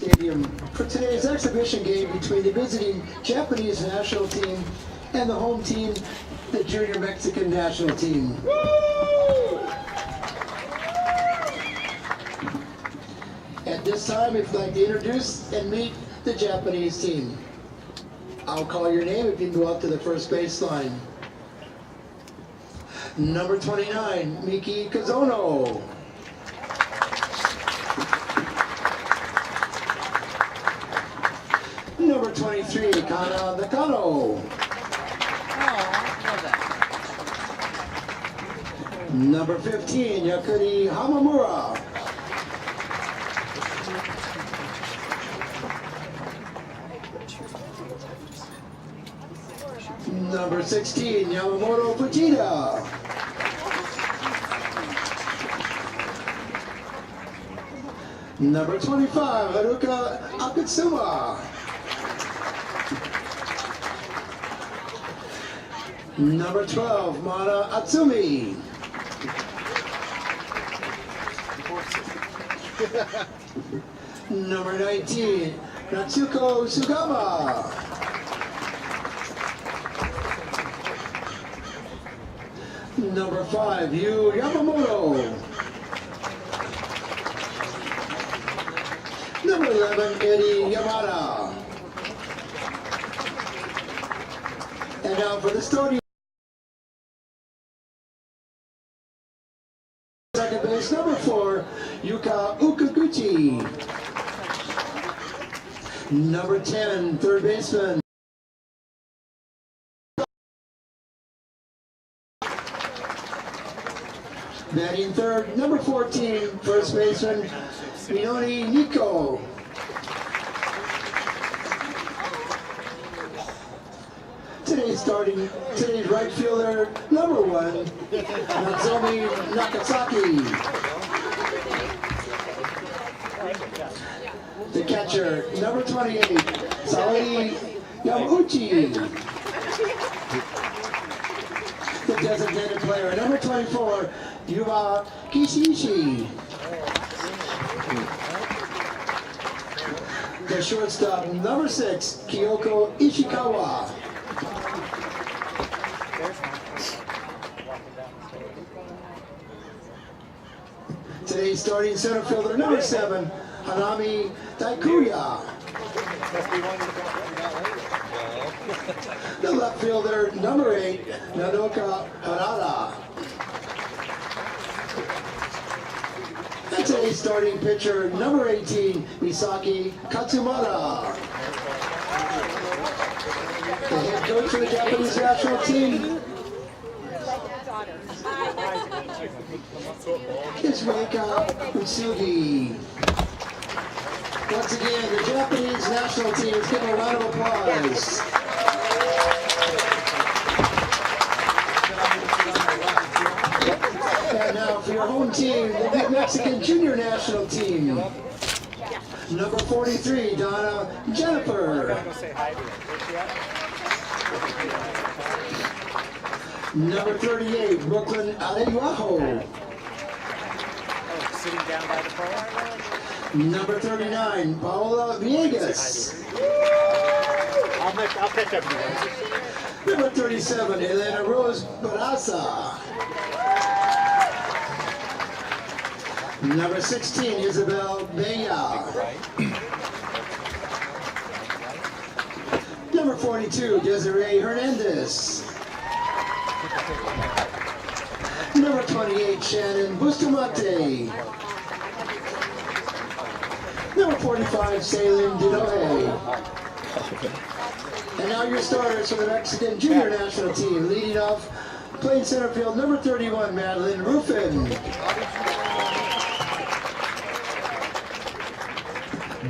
Stadium for today's exhibition game between the visiting Japanese national team and the home team, the Junior Mexican national team. At this time, if you'd like to introduce and meet the Japanese team, I'll call your name if you can go up to the first baseline. Number 29, Miki Kazono. Number 23, Kana Nakano. Number 15, Yakuri Hamamura. Number 16, Yamamoto Fujita. Number 25, Haruka Akatsuma. Number 12, Mana Atsumi. Number 19, Natsuko Sugama. Number 5, Yu Yamamoto. Number 11, Eddie Yamada. And now for the starting second base, number 4, Yuka Ukaguchi. Number 10, third baseman. Batting third, number 14, first baseman, Minori Nico. Today's right fielder, number 1, Natsume Nakasaki. The catcher, number 28, Saori Yamauchi. The designated player, number 24, Yuba Kishishi. The shortstop, number 6, Kyoko Ishikawa. Today's starting center fielder, number 7, Hanami Taikuya. The left fielder, number 8, Nadoka Harada. And today's starting pitcher, number 18, Misaki Katsumata. The head coach for the Japanese national team is Reika Utsugi. Once again, the Japanese national team is given a round of applause. And now for your home team, the Mexican junior national team. Number 43, Donna Jennifer. Number 38, Brooklyn Alejuajo. Sitting down by the pole. Number 39, Paola Villegas. I'll catch up to you. Number 37, Elena Rose Barasa. Number 16, Isabel Bella. Number 42, Desiree Hernandez. Number 28, Shannon Bustamante. Number 45, Salem Dinohe. And now your starters for the Mexican junior national team. Leading off, playing center field, number 31, Madeline Ruffin.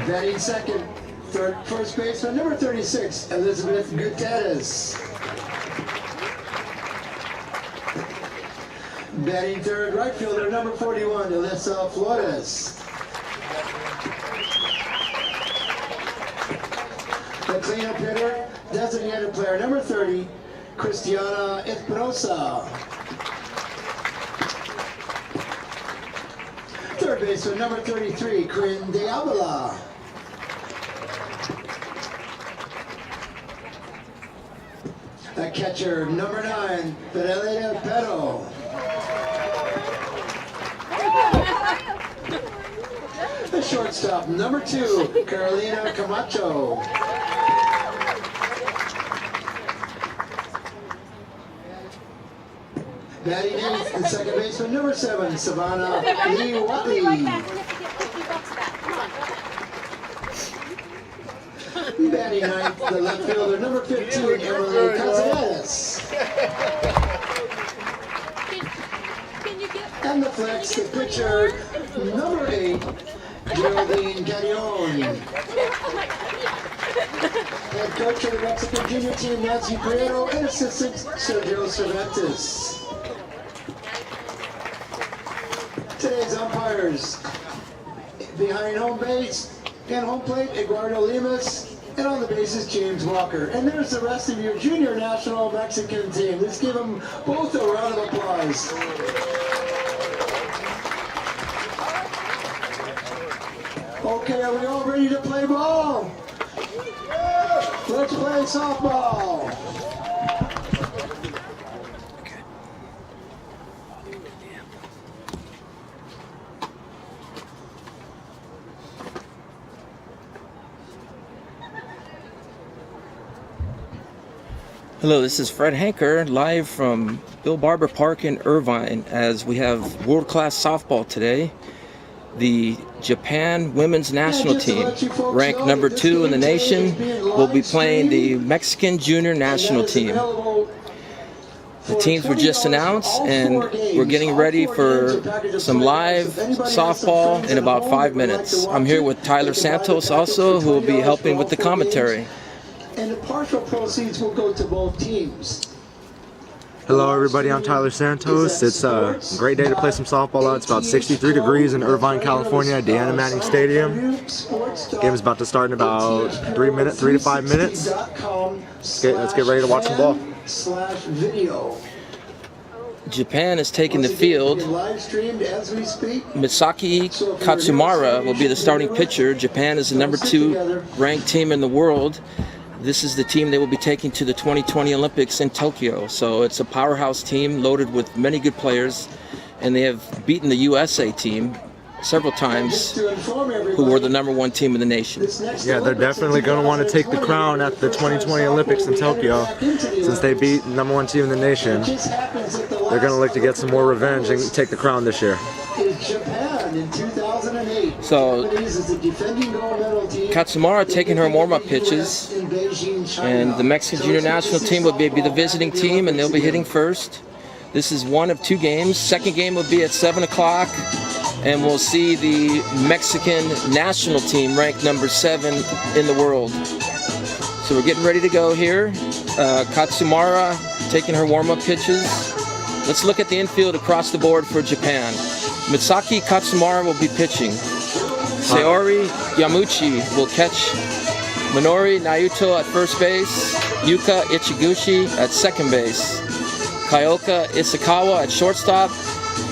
Batting second, first baseman, number 36, Elizabeth Gutierrez. Batting third, right fielder, number 41, Alyssa Flores. The cleanup hitter, designated player, number 30, Cristiana Espinosa. Third baseman, number 33, Corinne De Avila. catcher, number 9, Fidelita Petto. The shortstop, number 2, Carolina Camacho. Batting eighth and second baseman, number 7, Savannah Lee Watley. Batting ninth, the left fielder, number 15, Emily Casares. And the flex, the pitcher, number 8, Geraldine Gagnon. Head coach of the Mexican junior team, Nancy Prieto, and assistant, Sergio Cervantes. Today's umpires, behind home base and home plate, Eduardo Limas, and on the bases, James Walker. And there's the rest of your junior national Mexican team. Let's give them both a round of applause. Okay, are we all ready to play ball? Let's play softball. Hello, this is Fred Hanker, live from Bill Barber Park in Irvine, as we have world-class softball today. The Japan women's national team, ranked number 2 in the nation, will be playing the Mexican junior national team. The teams were just announced, and we're getting ready for some live softball in about 5 minutes. I'm here with Tyler Santos also, who will be helping with the commentary. And the partial proceeds will go to both teams. Hello everybody, I'm Tyler Santos. It's a great day to play some softball out. It's about 63 degrees in Irvine, California at Deanna Manning Stadium. The game is about to start in about 3 to 5 minutes. Let's get ready to watch some ball. Japan is taking the field. Misaki Katsumara will be the starting pitcher. Japan is the number 2 ranked team in the world. This is the team they will be taking to the 2020 Olympics in Tokyo. So it's a powerhouse team loaded with many good players, and they have beaten the USA team several times, who were the number 1 team in the nation. Yeah, they're definitely going to want to take the crown at the 2020 Olympics in Tokyo. Since they beat the number 1 team in the nation, they're going to look to get some more revenge and take the crown this year. So Katsumara taking her warm-up pitches, and the Mexican junior national team will be the visiting team, and they'll be hitting first. This is one of 2 games. Second game will be at 7 o'clock, and we'll see the Mexican national team ranked number 7 in the world. So we're getting ready to go here. Katsumara taking her warm-up pitches. Let's look at the infield across the board for Japan. Misaki Katsumara will be pitching. Saori Yamuchi will catch. Minori Naoto at first base. Yuka Ichiguchi at second base. Kyoka Isakawa at shortstop.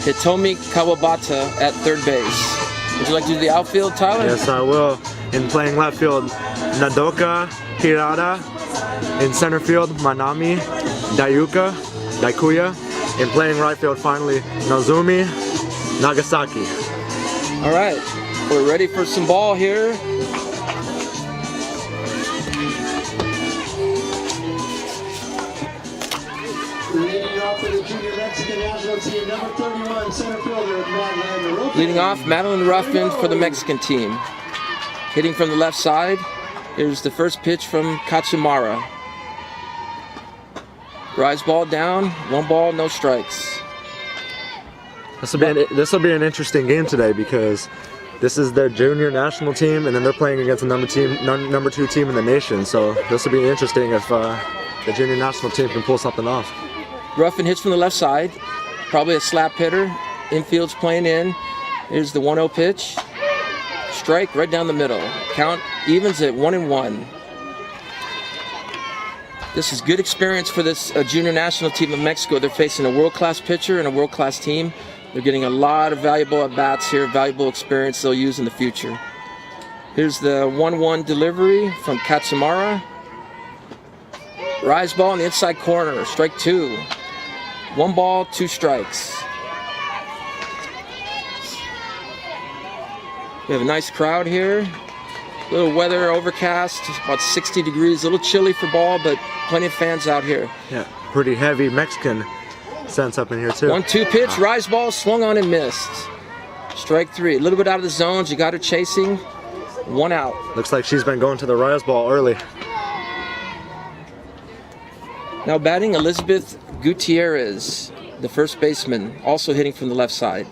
Hitomi Kawabata at third base. Would you like to do the outfield, Tyler? Yes, I will. In playing left field, Nadoka Hirata. In center field, Manami Daikuya. In playing right field, finally, Nozumi Nagasaki. All right, we're ready for some ball here. Leading off for the junior Mexican national team, number 31, center fielder, Madeline Ruffin. Leading off, Madeline Ruffin for the Mexican team. Hitting from the left side, here's the first pitch from Katsumara. Rise ball down, 1 ball, no strikes. This will be an interesting game today because this is their junior national team, and then they're playing against the number 2 team in the nation. So this will be interesting if the junior national team can pull something off. Ruffin hits from the left side, probably a slap hitter. Infield's playing in. Here's the 1-0 pitch. Strike right down the middle. Count evens at 1-1. This is good experience for this junior national team of Mexico. They're facing a world-class pitcher and a world-class team. They're getting a lot of valuable at-bats here, valuable experience they'll use in the future. Here's the 1-1 delivery from Katsumara. Rise ball in the inside corner, strike 2. 1 ball, 2 strikes. We have a nice crowd here. Little weather, overcast, about 60 degrees, a little chilly for ball, but plenty of fans out here. Yeah, pretty heavy Mexican sense up in here too. 1-2 pitch, rise ball, swung on and missed. Strike 3, a little bit out of the zone, you got her chasing, 1 out. Looks like she's been going to the rise ball early. Now batting, Elizabeth Gutierrez, the first baseman, also hitting from the left side.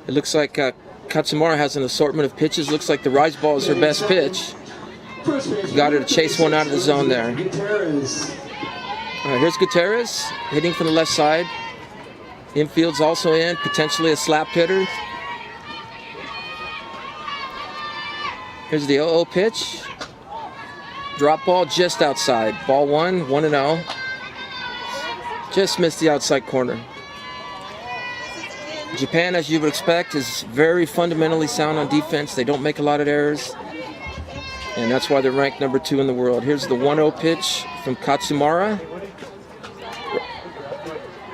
It looks like Katsumara has an assortment of pitches. Looks like the rise ball is her best pitch. Got her to chase one out of the zone there. All right, here's Gutierrez hitting from the left side. Infield's also in, potentially a slap hitter. Here's the 0-0 pitch. Drop ball just outside. Ball 1, 1-0. Just missed the outside corner. Japan, as you would expect, is very fundamentally sound on defense. They don't make a lot of errors, and that's why they're ranked number 2 in the world. Here's the 1-0 pitch from Katsumara.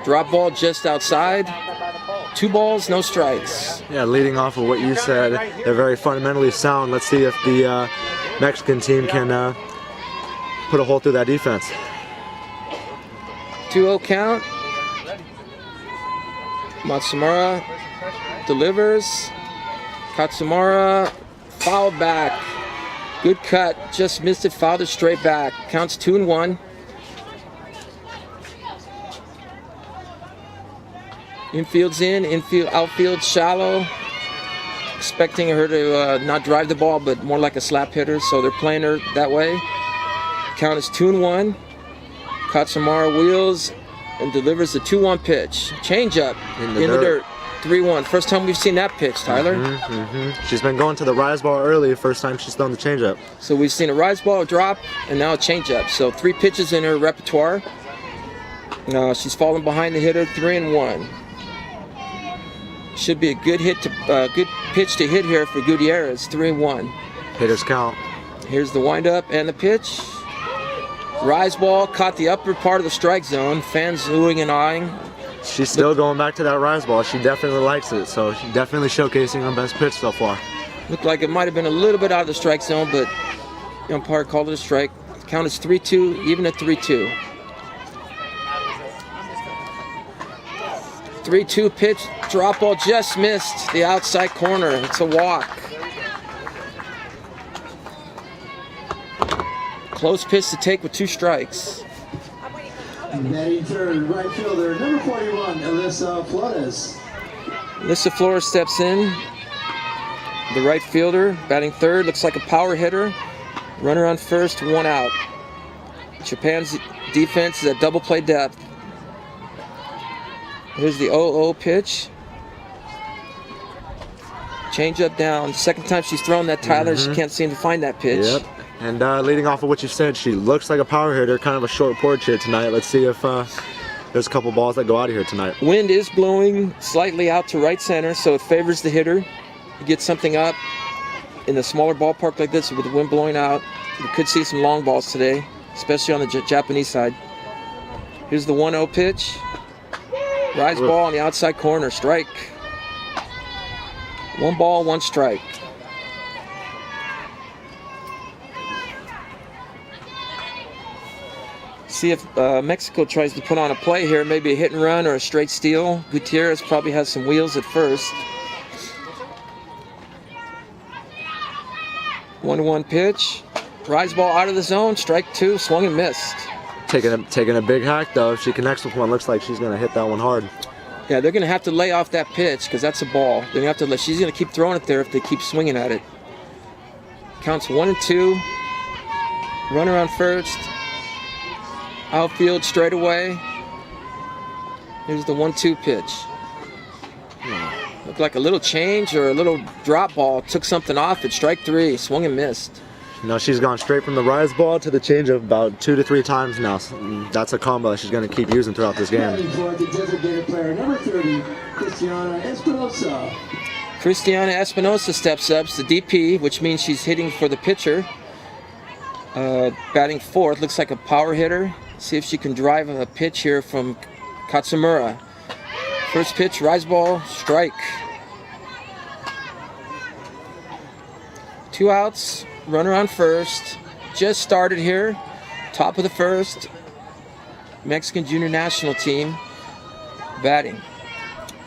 Drop ball just outside. 2 balls, no strikes. Yeah, leading off of what you said, they're very fundamentally sound. Let's see if the Mexican team can put a hole through that defense. 2-0 count. Matsumura delivers. Katsumara fouled back. Good cut, just missed it, fouled it straight back. Counts 2-1. Infield's in, outfield shallow. Expecting her to not drive the ball, but more like a slap hitter, so they're playing her that way. Count is 2-1. Katsumara wheels and delivers the 2-1 pitch. Changeup in the dirt. 3-1. First time we've seen that pitch, Tyler. She's been going to the rise ball early. First time she's thrown the changeup. So we've seen a rise ball, a drop, and now a changeup. So 3 pitches in her repertoire. She's falling behind the hitter. 3-1. Should be a good hit to good pitch to hit here for Gutierrez. 3-1. Hitters count. Here's the windup and the pitch. Rise ball caught the upper part of the strike zone. Fans oohing and eyeing. She's still going back to that rise ball. She definitely likes it, so she's definitely showcasing her best pitch so far. Looked like it might have been a little bit out of the strike zone, but the umpire called it a strike. Count is 3-2, even at 3-2. 3-2 pitch, drop ball just missed the outside corner. It's a walk. Close pitch to take with 2 strikes. Netting third, right fielder, number 41, Alyssa Flores. Alyssa Flores steps in. The right fielder, batting third, looks like a power hitter. Runner on first, 1 out. Japan's defense is at double play depth. Here's the 0-0 pitch. Change up down. Second time she's thrown that, Tyler. She can't seem to find that pitch. Yep. And leading off of what you said, she looks like a power hitter, kind of a short porch here tonight. Let's see if there's a couple balls that go out of here tonight. Wind is blowing slightly out to right center, so it favors the hitter. You get something up in a smaller ballpark like this with the wind blowing out. We could see some long balls today, especially on the Japanese side. Here's the 1-0 pitch. Rise ball on the outside corner, strike. 1 ball, 1 strike. See if Mexico tries to put on a play here, maybe a hit and run or a straight steal. Gutierrez probably has some wheels at first. 1-1 pitch. Rise ball out of the zone, strike 2, swung and missed. Taking a big hack though. If she connects with one, looks like she's gonna hit that one hard. Yeah, they're gonna have to lay off that pitch because that's a ball. They're gonna have to. She's gonna keep throwing it there if they keep swinging at it. Counts 1-2. Runner on first. Outfield straight away. Here's the 1-2 pitch. Looked like a little change or a little drop ball. Took something off it. Strike 3. Swung and missed. No, she's gone straight from the rise ball to the changeup about 2 to 3 times now. That's a combo that she's going to keep using throughout this game. For the designated player, number 30, Cristiana Espinosa. Cristiana Espinosa steps up. It's the DP, which means she's hitting for the pitcher. Batting fourth, looks like a power hitter. See if she can drive a pitch here from Katsumura. First pitch, rise ball, strike. 2 outs, runner on first. Just started here, top of the first. Mexican Junior National Team batting.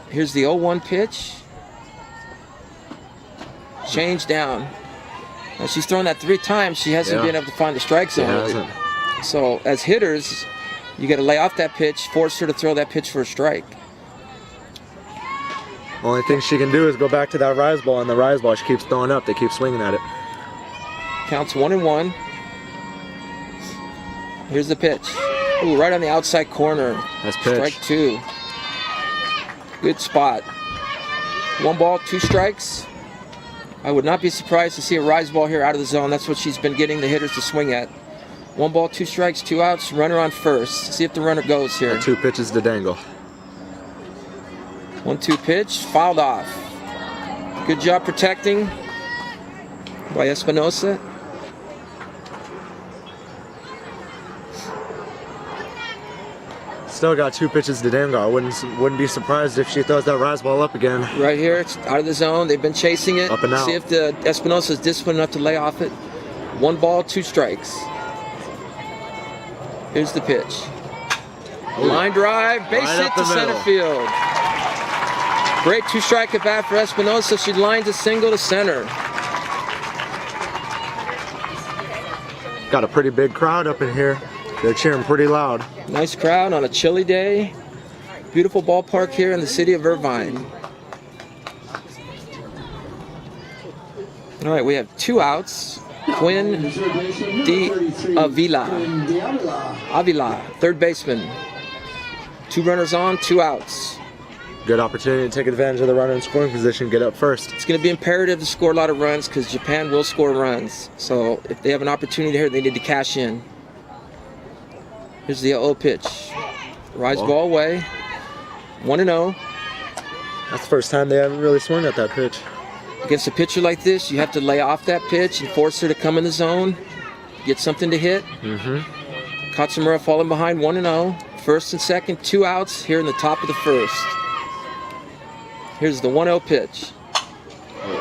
Here's the 0-1 pitch. Change down. Now she's thrown that 3 times. She hasn't been able to find the strike zone. So as hitters, you got to lay off that pitch, force her to throw that pitch for a strike. Only thing she can do is go back to that rise ball, and the rise ball she keeps throwing up. They keep swinging at it. Counts 1-1. Here's the pitch. Ooh, right on the outside corner. That's pitch. Strike 2. Good spot. 1 ball, 2 strikes. I would not be surprised to see a rise ball here out of the zone. That's what she's been getting the hitters to swing at. 1 ball, 2 strikes, 2 outs, runner on first. See if the runner goes here. 2 pitches to Dangle. 1-2 pitch, fouled off. Good job protecting by Espinosa. Still got 2 pitches to Dangle. I wouldn't be surprised if she throws that rise ball up again. Right here, it's out of the zone. They've been chasing it. Up and out. See if the Espinosa is disciplined enough to lay off it. 1 ball, 2 strikes. Here's the pitch. Line drive, base hit to center field. Great 2-strike at bat for Espinosa. She lines a single to center. Got a pretty big crowd up in here. They're cheering pretty loud. Nice crowd on a chilly day. Beautiful ballpark here in the city of Irvine. All right, we have 2 outs. Quinn de Avila, third baseman. 2 runners on, 2 outs. Good opportunity to take advantage of the runner in scoring position, get up first. It's going to be imperative to score a lot of runs because Japan will score runs. So if they have an opportunity here, they need to cash in. Here's the 0 pitch. Rise ball away. 1-0. That's the first time they haven't really swung at that pitch. Against a pitcher like this, you have to lay off that pitch and force her to come in the zone, get something to hit. Katsumura falling behind 1-0. First and second, 2 outs here in the top of the first. Here's the 1-0 pitch.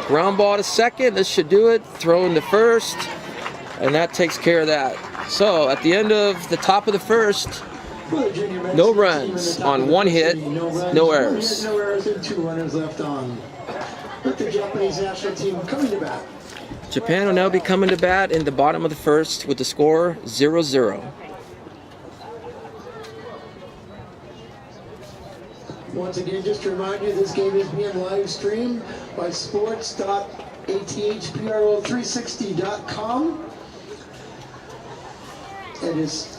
Ground ball to second. This should do it. Throw into first. And that takes care of that. So at the end of the top of the first, no runs on 1 hit, no errors. No errors and 2 runners left on. With the Japanese national team coming to bat. Japan will now be coming to bat in the bottom of the first with the score 0-0. Once again, just to remind you, this game is being live streamed by sports.athpro360.com. It is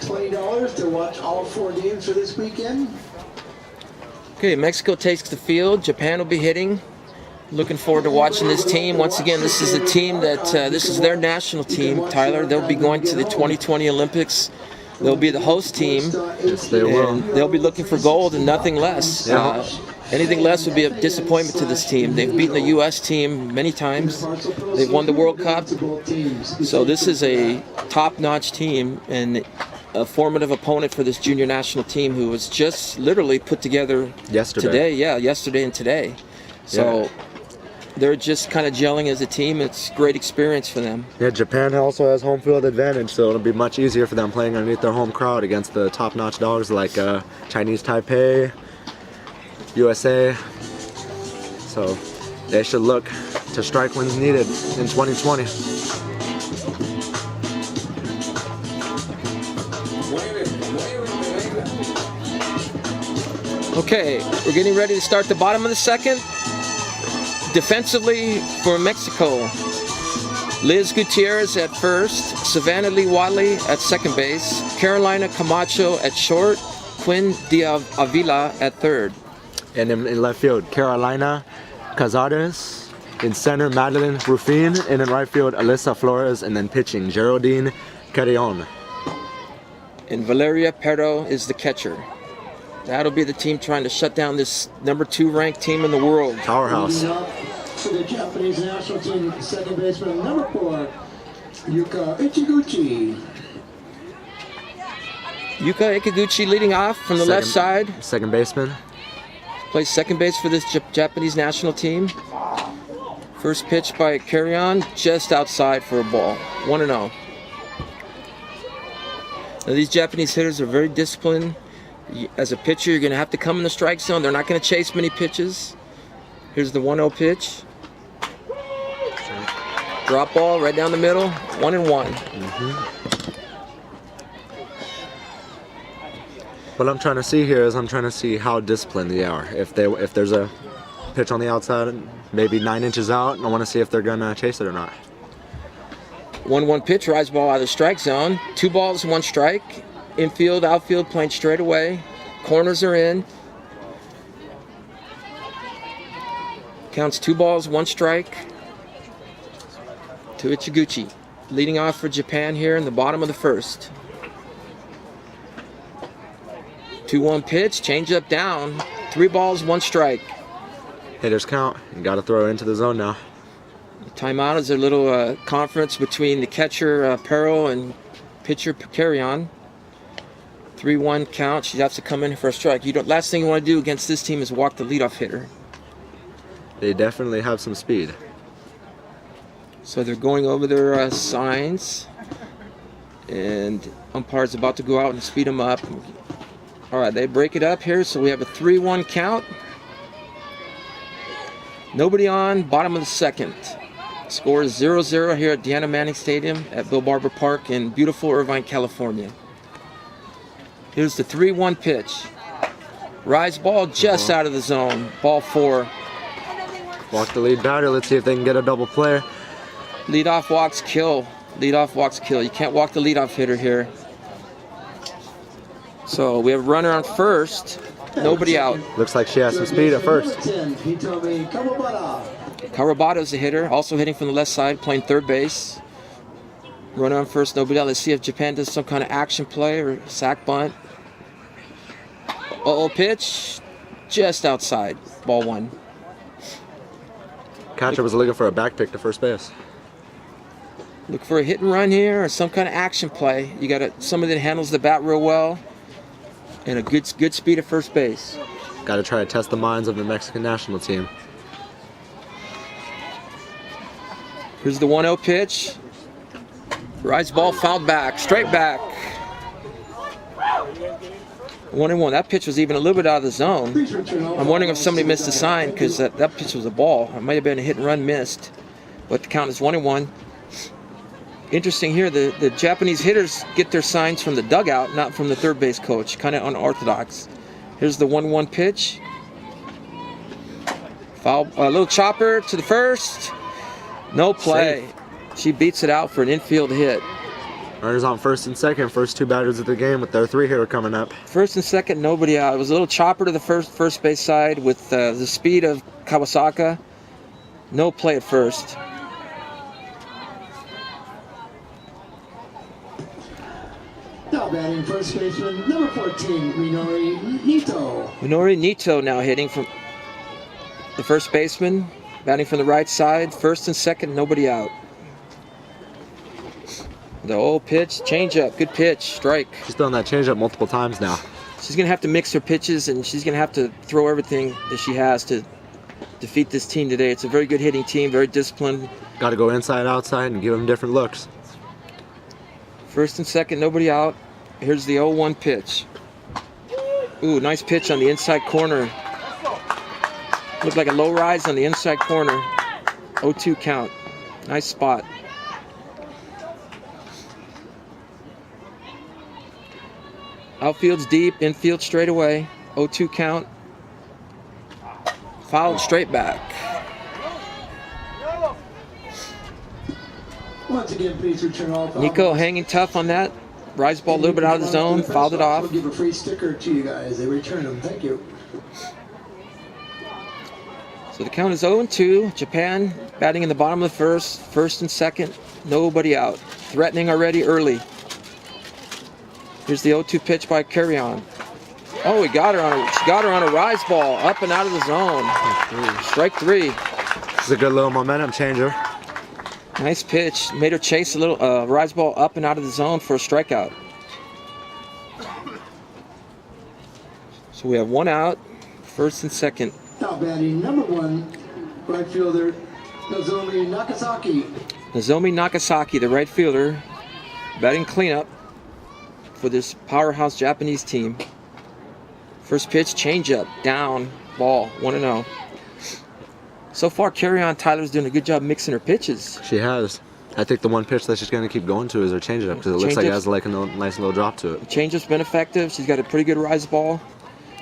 $20 to watch all 4 games for this weekend. Okay, Mexico takes the field. Japan will be hitting. Looking forward to watching this team. Once again, this is a team that, this is their national team, Tyler. They'll be going to the 2020 Olympics. They'll be the host team. Yes, they will. And they'll be looking for gold and nothing less. Anything less would be a disappointment to this team. They've beaten the U.S. team many times. They've won the World Cup. So this is a top-notch team and a formative opponent for this junior national team who was just literally put together yesterday. Yesterday and today. So they're just kind of gelling as a team. It's a great experience for them. Yeah, Japan also has home field advantage, so it'll be much easier for them playing underneath their home crowd against the top-notch dogs like Chinese Taipei, USA. So they should look to strike when needed in 2020. Okay, we're getting ready to start the bottom of the second. Defensively for Mexico, Liz Gutierrez at first, Savannah Lee Wadley at second base, Carolina Camacho at short, Quinn de Avila at third. And in left field, Carolina Cazares. In center, Madeline Rufin. And in right field, Alyssa Flores. And then pitching, Geraldine Carrion. And Valeria Perro is the catcher. That'll be the team trying to shut down this number 2 ranked team in the world. Powerhouse. For the Japanese national team, second baseman number 4, Yuka Ichiguchi. Yuka Ikaguchi leading off from the left side. Second baseman. Plays second base for this Japanese national team. First pitch by Carry-On, just outside for a ball. 1-0. Now these Japanese hitters are very disciplined. As a pitcher, you're going to have to come in the strike zone. They're not going to chase many pitches. Here's the 1-0 pitch. Drop ball right down the middle. 1-1. What I'm trying to see here is I'm trying to see how disciplined they are. If there's a pitch on the outside, maybe 9 inches out, I want to see if they're gonna chase it or not. 1-1 pitch, rise ball out of the strike zone. 2 balls, 1 strike. Infield, outfield playing straight away. Corners are in. Counts 2 balls, 1 strike to Ichiguchi. Leading off for Japan here in the bottom of the first. 2-1 pitch, change up down. 3 balls, 1 strike. Hitters count. You got to throw it into the zone now. Timeout is a little conference between the catcher Perro and pitcher Carry-On. 3-1 count. She has to come in for a strike. Last thing you want to do against this team is walk the leadoff hitter. They definitely have some speed. So they're going over their signs, and umpire's about to go out and speed them up. All right, they break it up here, so we have a 3-1 count. Nobody on, bottom of the second. Score is 0-0 here at Deanna Manning Stadium at Bill Barber Park in beautiful Irvine, California. Here's the 3-1 pitch. Rise ball just out of the zone. Ball 4. Walk the lead batter. Let's see if they can get a double play. Leadoff walks, kill. Leadoff walks, kill. You can't walk the leadoff hitter here. So we have a runner on first. Nobody out. Looks like she has some speed at first. Kawabata's the hitter, also hitting from the left side, playing third base. Runner on first, nobody out. Let's see if Japan does some kind of action play or sack bunt. Uh-oh, pitch. Just outside. Ball 1. Catcher was looking for a back pick to first base. Look for a hit and run here or some kind of action play. You got somebody that handles the bat real well and a good speed at first base. Got to try to test the minds of the Mexican national team. Here's the 1-0 pitch. Rise ball fouled back, straight back. 1-1. That pitch was even a little bit out of the zone. I'm wondering if somebody missed a sign because that pitch was a ball. It might have been a hit and run missed, but the count is 1-1. Interesting here, the Japanese hitters get their signs from the dugout, not from the third base coach. Kind of unorthodox. Here's the 1-1 pitch. Foul, a little chopper to the first. No play. Safe. She beats it out for an infield hit. Runners on first and second. First 2 batters of the game with their 3 hitter coming up. First and second, nobody out. It was a little chopper to the first base side with the speed of Kawasaka. No play at first. Now batting first baseman, number 14, Minori Nito. Minori Nito now hitting from the first baseman, batting from the right side. First and second, nobody out. The old pitch, changeup, good pitch, strike. She's done that changeup multiple times now. She's going to have to mix her pitches, and she's going to have to throw everything that she has to defeat this team today. It's a very good hitting team, very disciplined. Got to go inside, outside, and give them different looks. First and second, nobody out. Here's the 0-1 pitch. Ooh, nice pitch on the inside corner. Looked like a low rise on the inside corner. 0-2 count. Nice spot. Outfield's deep, infield straight away. 0-2 count. Fouled straight back. Once again, please return all. Nico hanging tough on that. Rise ball a little bit out of the zone, fouled it off. We'll give a free sticker to you guys. They return them. Thank you. So the count is 0-2. Japan batting in the bottom of the first and second. Nobody out. Threatening already early. Here's the 0-2 pitch by Carry-On. Oh, she got her on a rise ball, up and out of the zone. Strike 3. This is a good little momentum changer. Nice pitch. Made her chase a little rise ball up and out of the zone for a strikeout. So we have one out, first and second. Now batting number 1, right fielder Nozomi Nagasaki. Nozomi Nagasaki, the right fielder, batting cleanup for this powerhouse Japanese team. First pitch, changeup, down, ball, 1-0. So far, Carry On Tyler's doing a good job mixing her pitches. She has. I think the one pitch that she's going to keep going to is her changeup because it looks like it has like a nice little drop to it. The changeup's been effective. She's got a pretty good rise ball.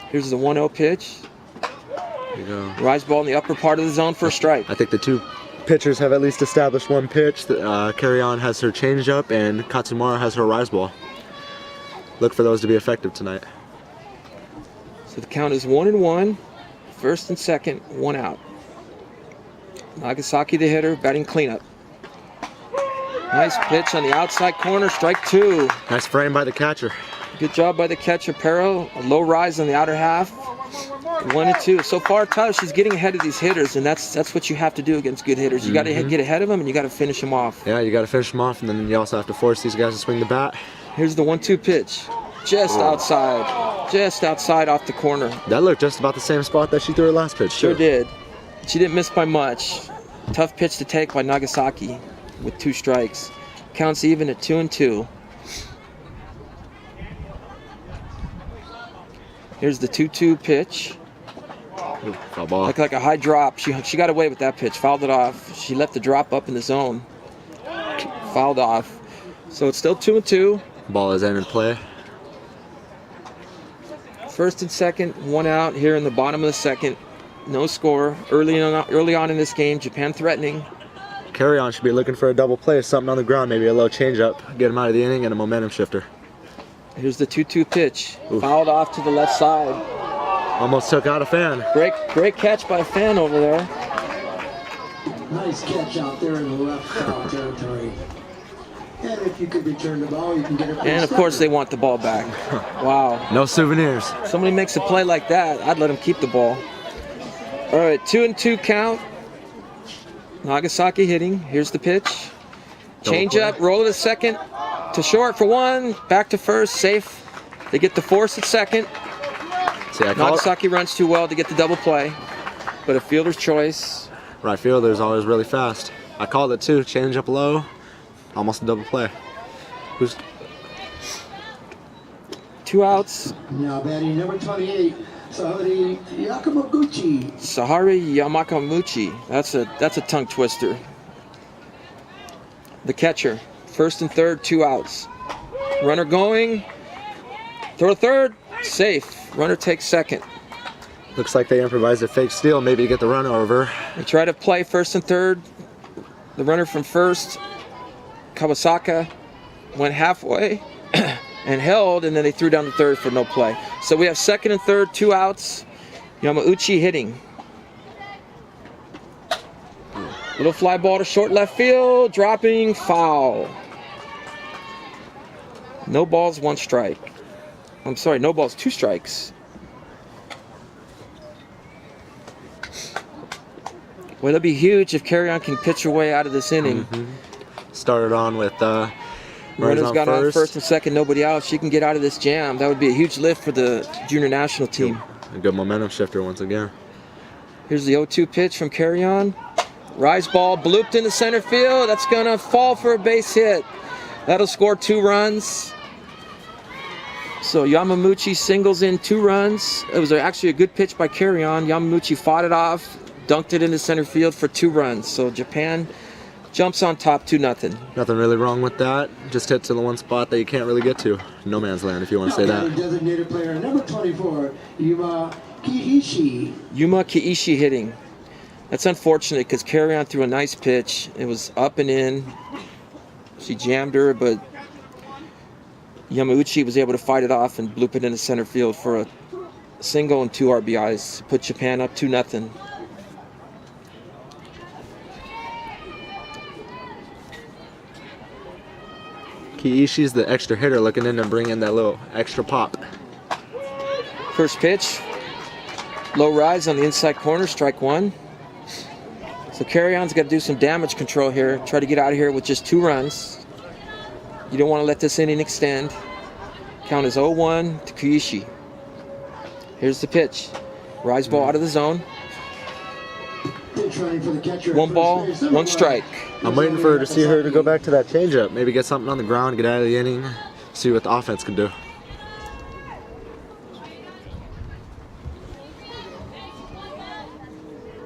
Here's the 1-0 pitch. There you go. Rise ball in the upper part of the zone for a strike. I think the two pitchers have at least established one pitch. Carry On has her changeup and Katsumara has her rise ball. Look for those to be effective tonight. So the count is 1-1. First and second, one out. Nagasaki, the hitter, batting cleanup. Nice pitch on the outside corner, strike 2. Nice frame by the catcher. Good job by the catcher, Perro. A low rise on the outer half. 1-2. So far, Tyler, she's getting ahead of these hitters, and that's what you have to do against good hitters. You got to get ahead of them, and you got to finish them off. Yeah, you got to finish them off, and then you also have to force these guys to swing the bat. Here's the 1-2 pitch. Just outside off the corner. That looked just about the same spot that she threw her last pitch. Sure did. She didn't miss by much. Tough pitch to take by Nagasaki with 2 strikes. Counts even at 2-2. Here's the 2-2 pitch. Ooh, foul ball. Looked like a high drop. She got away with that pitch. Fouled it off. She left the drop up in the zone. Fouled off. So it's still 2-2. Ball is in play. First and second, one out here in the bottom of the second. No score. Early on in this game, Japan threatening. Carry On should be looking for a double play, something on the ground, maybe a low changeup, get him out of the inning, and a momentum shifter. Here's the 2-2 pitch. Oof. Fouled off to the left side. Almost took out a fan. Great catch by a fan over there. Nice catch out there in the left foul territory. And if you could return the ball, you can get it. And of course they want the ball back. Wow. No souvenirs. Somebody makes a play like that, I'd let him keep the ball. All right, 2-2 count. Nagasaki hitting. Here's the pitch. Change up, roll it to second. To short for 1. Back to first, safe. They get the force at second. See, Nagasaki runs too well to get the double play. But a fielder's choice. Right fielder is always really fast. I called it too. Change up low. Almost a double play. 2 outs. Now batting number 28, Sahari Yamaguchi. Sahari Yamaguchi. That's a tongue twister. The catcher. First and third, 2 outs. Runner going. Throw to third. Safe. Runner takes second. Looks like they improvised a fake steal, maybe to get the run over. They try to play first and third. The runner from first, Kawasaka, went halfway and held, and then they threw down the third for no play. So we have second and third, 2 outs. Yamauchi hitting. Little fly ball to short left field, dropping, foul. No balls, 1 strike. I'm sorry, no balls, 2 strikes. Well, it'll be huge if Carry On can pitch her way out of this inning. Started on with Runner's got on first and second, nobody out. She can get out of this jam. That would be a huge lift for the junior national team. A good momentum shifter once again. Here's the 0-2 pitch from Carry On. Rise ball blooped into center field. That's going to fall for a base hit. That'll score 2 runs. So Yamaguchi singles in 2 runs. It was actually a good pitch by Carry On. Yamaguchi fought it off, dunked it into center field for 2 runs. So Japan jumps on top 2-0. Nothing really wrong with that. Just hit to the one spot that you can't really get to. No man's land, if you want to say that. Designated player number 24, Yuma Kiishi. Yuma Kiishi hitting. That's unfortunate because Carry On threw a nice pitch. It was up and in. She jammed her, but Yamauchi was able to fight it off and bloop it into center field for a single and 2 RBIs. Put Japan up 2-0. Kiishi's the extra hitter looking in to bring in that little extra pop. First pitch. Low rise on the inside corner, strike 1. So Carry-On's got to do some damage control here. Try to get out of here with just 2 runs. You don't want to let this inning extend. Count is 0-1 to Kiyoshi. Here's the pitch. Rise ball out of the zone. 1 ball, 1 strike. I'm waiting for her to see her to go back to that changeup. Maybe get something on the ground, get out of the inning, see what the offense can do.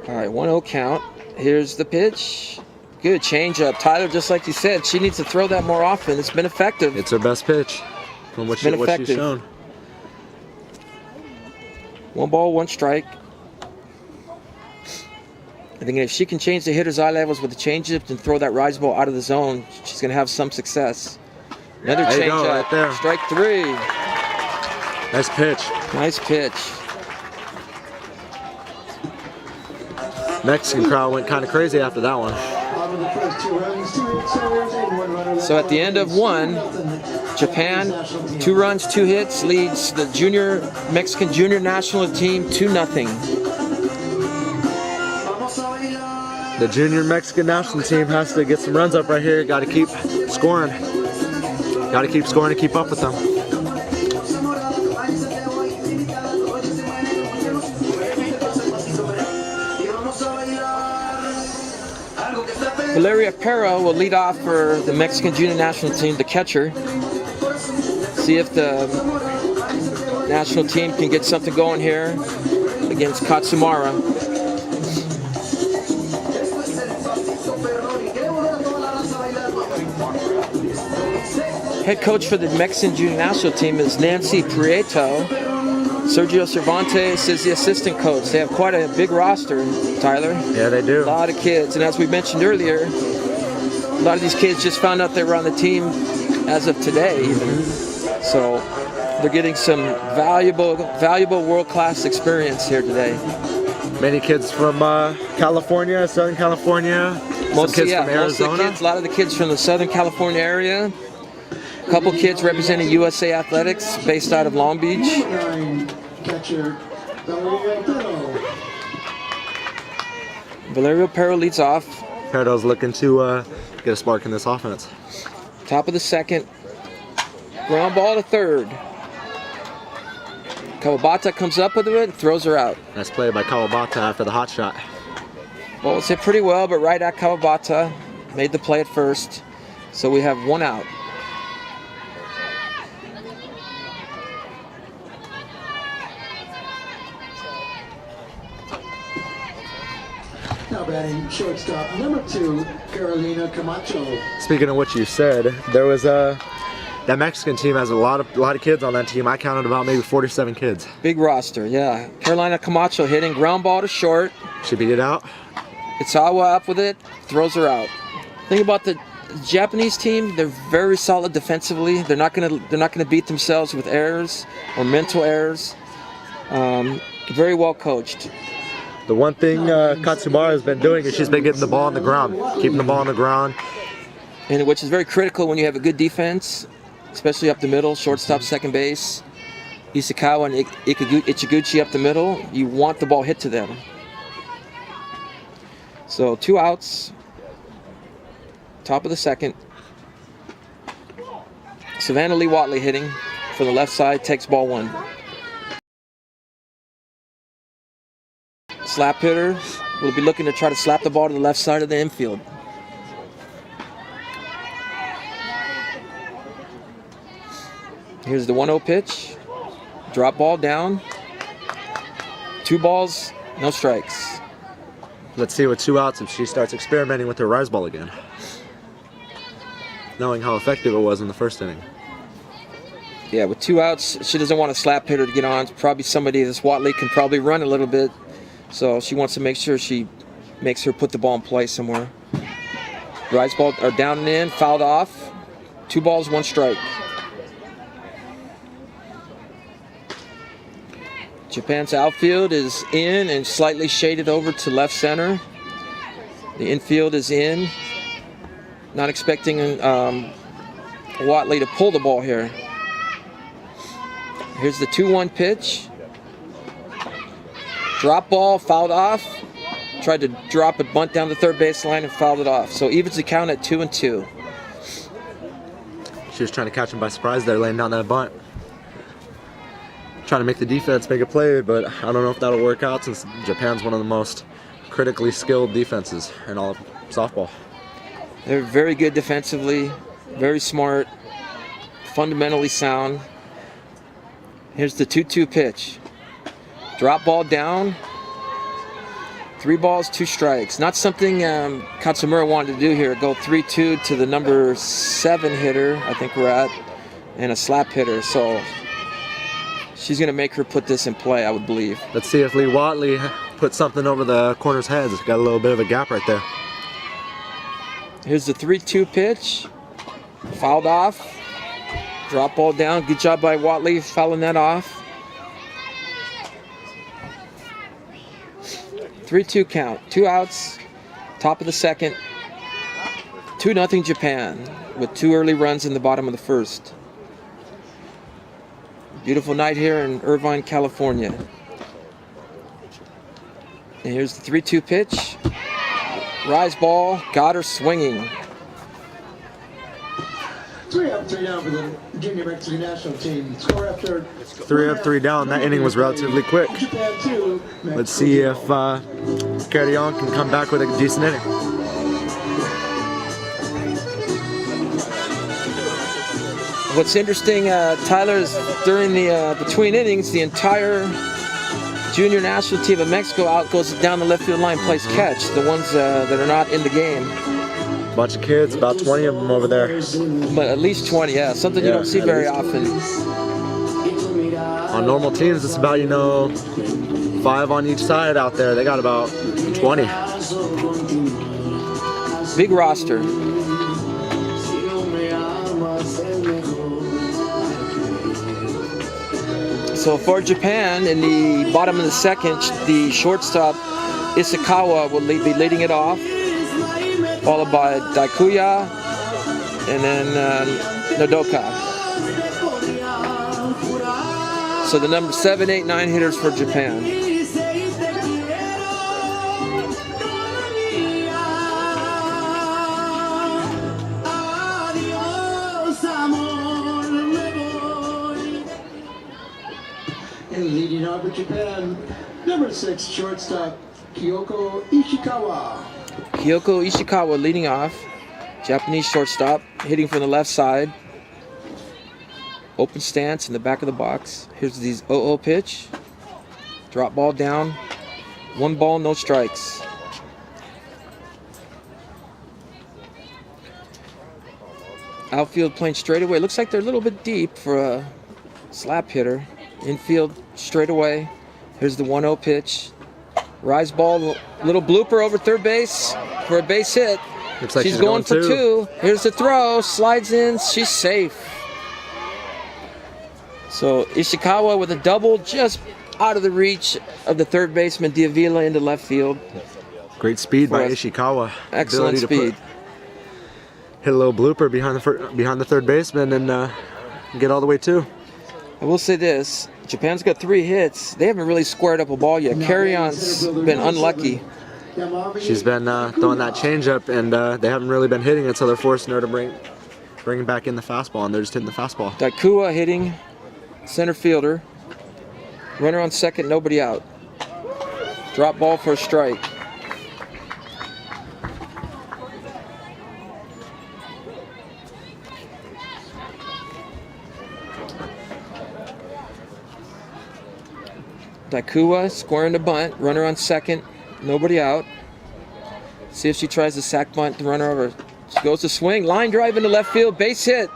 All right, 1-0 count. Here's the pitch. Good changeup. Tyler, just like you said, she needs to throw that more often. It's been effective. It's her best pitch from what she's shown. 1 ball, 1 strike. I think if she can change the hitter's eye levels with the changeup and throw that rise ball out of the zone, she's going to have some success. Another changeup. Right there. Strike 3. Nice pitch. Nice pitch. Mexican crowd went kind of crazy after that one. So at the end of 1, Japan, 2 runs, 2 hits, leads the Mexican junior national team 2-0. The junior Mexican national team has to get some runs up right here. Got to keep scoring. Got to keep scoring to keep up with them. Valeria Pero will lead off for the Mexican junior national team, the catcher. See if the national team can get something going here against Katsumara. Head coach for the Mexican junior national team is Nancy Prieto. Sergio Cervantes is the assistant coach. They have quite a big roster, Tyler. Yeah, they do. A lot of kids. And as we mentioned earlier, a lot of these kids just found out they were on the team as of today even. So they're getting some valuable world-class experience here today. Many kids from California, Southern California. Most kids from Arizona. A lot of the kids from the Southern California area. A couple kids representing USA Athletics based out of Long Beach. Valerio Pero leads off. Pero's looking to get a spark in this offense. Top of the 2nd. Ground ball to 3rd. Kawabata comes up with it and throws her out. Nice play by Kawabata after the hot shot. Ball was hit pretty well, but right at Kawabata. Made the play at first. So we have 1 out. Now batting shortstop number 2, Carolina Camacho. Speaking of what you said, there was that Mexican team has a lot of kids on that team. I counted about maybe 47 kids. Big roster, yeah. Carolina Camacho hitting ground ball to short. She beat it out. Itzawa up with it, throws her out. Thing about the Japanese team, they're very solid defensively. They're not gonna beat themselves with errors or mental errors. Very well coached. The one thing Katsumara has been doing is she's been getting the ball on the ground, keeping the ball on the ground. And which is very critical when you have a good defense, especially up the middle, shortstop, second base. Ishikawa and Ichiguchi up the middle, you want the ball hit to them. So 2 outs, top of the 2nd. Savannah Lee Watley hitting from the left side, takes ball 1. Slap hitter will be looking to try to slap the ball to the left side of the infield. Here's the 1-0 pitch. Drop ball down. 2 balls, no strikes. Let's see with 2 outs if she starts experimenting with her rise ball again. Knowing how effective it was in the 1st inning. Yeah, with 2 outs, she doesn't want a slap hitter to get on. It's probably somebody this Watley can probably run a little bit. So she wants to make sure she makes her put the ball in play somewhere. Rise ball or down and in, fouled off. 2 balls, 1 strike. Japan's outfield is in and slightly shaded over to left center. The infield is in. Not expecting Watley to pull the ball here. Here's the 2-1 pitch. Drop ball, fouled off. tried to drop a bunt down the third baseline and fouled it off. So evens the count at 2-2. She was trying to catch him by surprise there, laying down that bunt. Trying to make the defense make a play, but I don't know if that'll work out since Japan's one of the most critically skilled defenses in all of softball. They're very good defensively, very smart, fundamentally sound. Here's the 2-2 pitch. Drop ball down. 3 balls, 2 strikes. Not something Katsumura wanted to do here. Go 3-2 to the number 7 hitter, I think we're at, and a slap hitter. So she's going to make her put this in play, I would believe. Let's see if Lee Watley puts something over the corner's heads. Got a little bit of a gap right there. Here's the 3-2 pitch. Fouled off. Drop ball down. Good job by Watley fouling that off. 3-2 count. 2 outs. Top of the second. 2-0 Japan with 2 early runs in the bottom of the first. Beautiful night here in Irvine, California. And here's the 3-2 pitch. Rise ball, got her swinging. 3 up, 3 down for the junior Mexican national team. Score after 3 up, 3 down. That inning was relatively quick. Japan 2. Let's see if Carrion can come back with a decent inning. What's interesting, Tyler, is during the between innings, the entire junior national team of Mexico goes down the left field line, plays catch. The ones that are not in the game. Bunch of kids, about 20 of them over there. But at least 20, yeah. Something you don't see very often. On normal teams, it's about, 5 on each side out there. They got about 20. Big roster. So for Japan, in the bottom of the second, the shortstop Ishikawa will be leading it off, followed by Daikuya, and then Nodoka. So the number 7, 8, 9 hitters for Japan. And leading off for Japan, number 6 shortstop Kyoko Ishikawa. Kyoko Ishikawa leading off. Japanese shortstop, hitting from the left side. Open stance in the back of the box. Here's the 0-0 pitch. Drop ball down. 1 ball, no strikes. Outfield playing straight away. Looks like they're a little bit deep for a slap hitter. Infield straight away. Here's the 1-0 pitch. Rise ball, little blooper over third base for a base hit. Looks like she's going for 2. Here's the throw, slides in, she's safe. So Ishikawa with a double just out of the reach of the third baseman Diavila into left field. Great speed by Ishikawa. Excellent speed. Hit a little blooper behind the third baseman and get all the way 2. I will say this, Japan's got 3 hits. They haven't really squared up a ball yet. Carry-on's been unlucky. She's been throwing that changeup, and they haven't really been hitting it, so they're forcing her to bring back in the fastball, and they're just hitting the fastball. Daikuya hitting center fielder. Runner on second, nobody out. Drop ball for a strike. Daikuya squaring the bunt, runner on second, nobody out. See if she tries to sack bunt the runner over. She goes to swing, line drive into left field, base hit.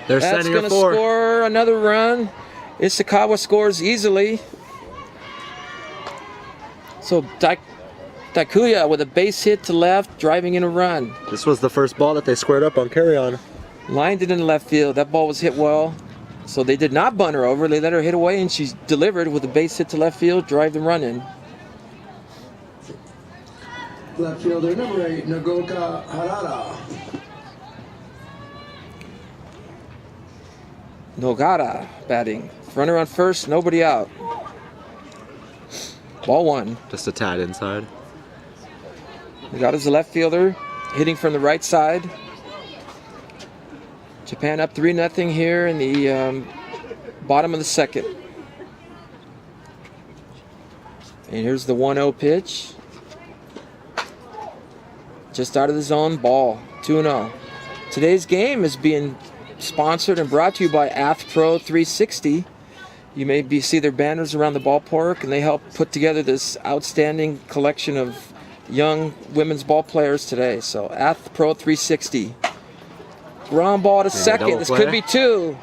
They're That's sending going her to score another run. Ishikawa scores easily. So Daikuya with a base hit to left, driving in a run. This was the first ball that they squared up on carry-on. Lined it in the left field. That ball was hit well. So they did not bunt her over. They let her hit away, and she's delivered with a base hit to left field, drive the run in. Left fielder number 8, Nagoka Harada. Nogara batting. Runner on first, nobody out. Ball 1. Just a tad inside. We got his left fielder hitting from the right side. Japan up 3-0 here in the bottom of the second. And here's the 1-0 pitch. Just out of the zone, ball, 2-0. Today's game is being sponsored and brought to you by AthPro360. You may see their banners around the ballpark, and they help put together this outstanding collection of young women's ball players today. So AthPro360. Ground ball to second. This could be two.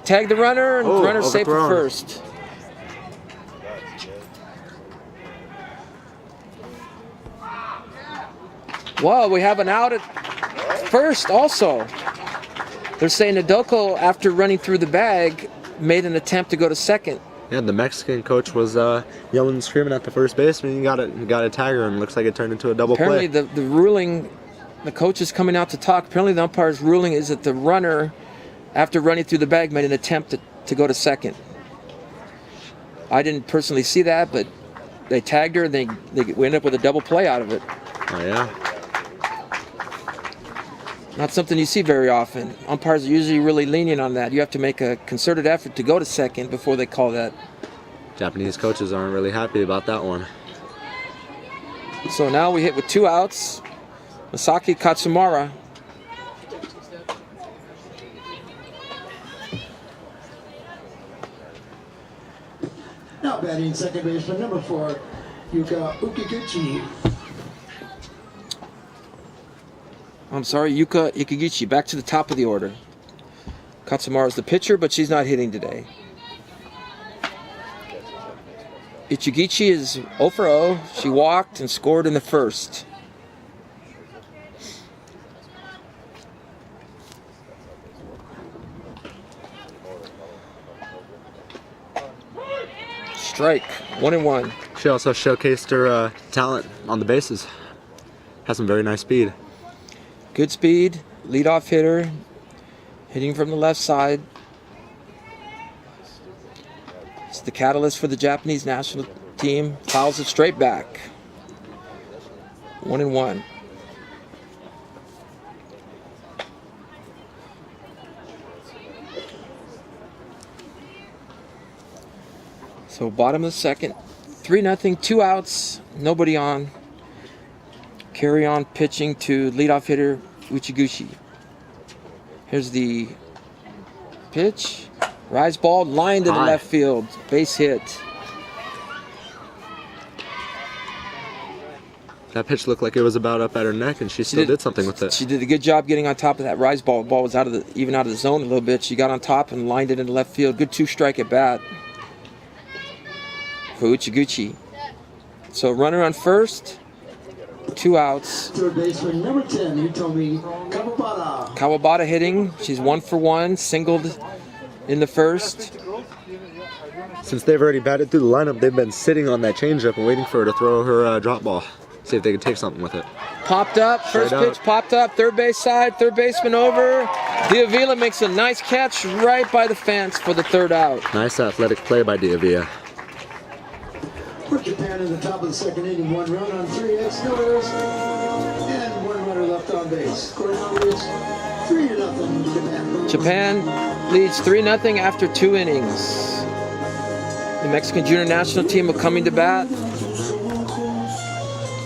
Tag the runner, and the runner safe at first. Well, we have an out at first also. They're saying Nadoko, after running through the bag, made an attempt to go to second. Yeah, the Mexican coach was yelling and screaming at the first baseman. He got a tagger, and looks like it turned into a double play. Apparently, the ruling, the coach is coming out to talk. Apparently, the umpire's ruling is that the runner, after running through the bag, made an attempt to go to second. I didn't personally see that, but they tagged her, and they ended up with a double play out of it. Oh, yeah. Not something you see very often. Umpires are usually really lenient on that. You have to make a concerted effort to go to second before they call that. Japanese coaches aren't really happy about that one. So now we hit with 2 outs. Masaki Katsumara. Now batting second baseman number 4, Yuka Ukiguchi. I'm sorry, Yuka Ikiguchi, back to the top of the order. Katsumara's the pitcher, but she's not hitting today. Ichigichi is 0 for 0. She walked and scored in the first. Strike, 1-1. She also showcased her talent on the bases. Has some very nice speed. Good speed, leadoff hitter, hitting from the left side. It's the catalyst for the Japanese national team. Fouls it straight back. 1-1. So bottom of the second, 3-0, 2 outs, nobody on. Carry on pitching to leadoff hitter Uchiguchi. Here's the pitch. Rise ball, line to the left field. Base hit. That pitch looked like it was about up at her neck, and she still did something with it. She did a good job getting on top of that rise ball. The ball was even out of the zone a little bit. She got on top and lined it into left field. Good 2-strike at bat for Uchiguchi. So runner on first. 2 outs. Third baseman number 10, Hitomi Kawabata. Kawabata hitting. She's 1 for 1, singled in the first. Since they've already batted through the lineup, they've been sitting on that changeup and waiting for her to throw her drop ball. See if they can take something with it. Popped up, first pitch popped up, third base side, third baseman over. Diavila makes a nice catch right by the fence for the 3rd out. Nice athletic play by Diavila. For Japan in the top of the second inning, 1 run on 3 hits, no errors, and 1 runner left on base. Score now is 3-0 Japan. Japan leads 3-0 after 2 innings. The Mexican junior national team are coming to bat.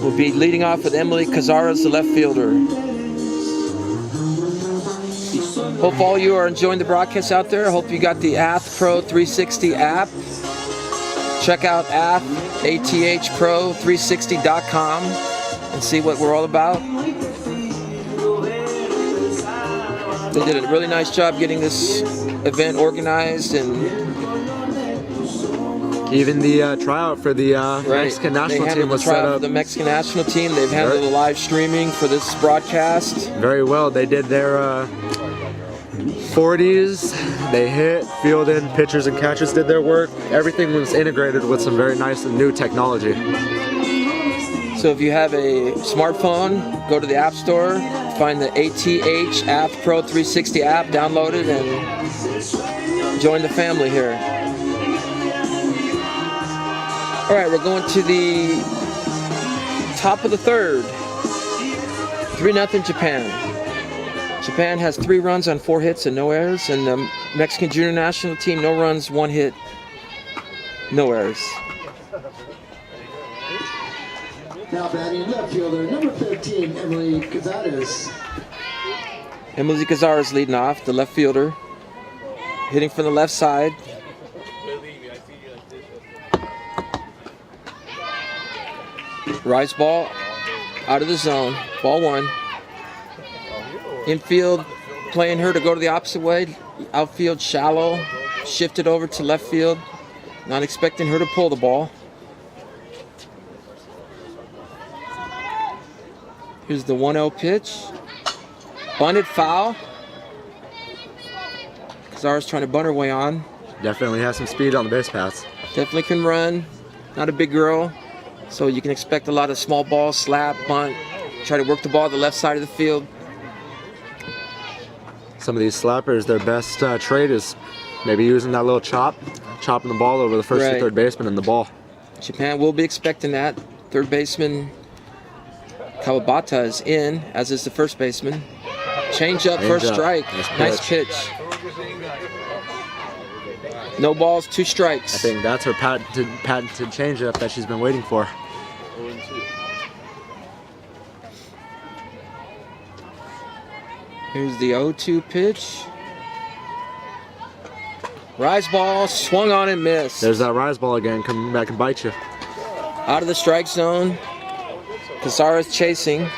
Will be leading off with Emily Cazares, the left fielder. Hope all you are enjoying the broadcast out there. Hope you got the AthPro360 app. Check out AthPro360.com and see what we're all about. They did a really nice job getting this event organized, and even the tryout for the Mexican national team was set up. The Mexican national team, they've handled the live streaming for this broadcast very well. They did their 40s. They hit, fielded, pitchers and catchers did their work. Everything was integrated with some very nice and new technology. So if you have a smartphone, go to the App Store, find the AthPro360 app, download it, and join the family here. All right, we're going to the top of the 3rd. 3-0 Japan. Japan has 3 runs on 4 hits and no errors, and the Mexican junior national team, no runs, 1 hit, no errors. Now batting left fielder, number 15, Emily Cazares. Emily Cazares leading off, the left fielder, hitting from the left side. Rise ball out of the zone, ball 1. Infield playing her to go to the opposite way. Outfield shallow, shifted over to left field. Not expecting her to pull the ball. Here's the 1-0 pitch. Bunted foul. Cazares trying to bunt her way on. Definitely has some speed on the base paths. Definitely can run. Not a big girl, so you can expect a lot of small balls, slap, bunt. Try to work the ball to the left side of the field. Some of these slappers, their best trait is maybe using that little chopping the ball over the first or third baseman and the ball. Japan will be expecting that. Third baseman Kawabata is in, as is the first baseman. Change up, first strike. Nice pitch. No balls, 2 strikes. I think that's her patented change-up that she's been waiting for. Here's the 0-2 pitch. Rise ball, swung on and missed. There's that rise ball again, coming back and bite you. Out of the strike zone. Cazares chasing.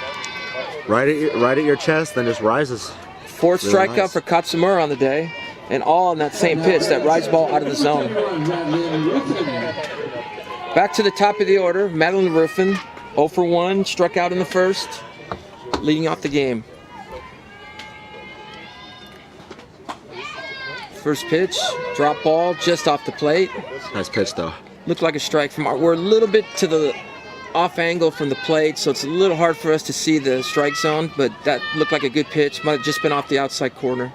Right at your chest, then just rises. 4th Really strikeout nice. for Katsumura on the day. And all on that same pitch, that rise ball out of the zone. Back to the top of the order, Madeline Ruffin, 0 for 1, struck out in the first, leading off the game. First pitch, drop ball, just off the plate. Nice pitch though. Looked like a strike from we're a little bit to the off angle from the plate, so it's a little hard for us to see the strike zone, but that looked like a good pitch. Might have just been off the outside corner.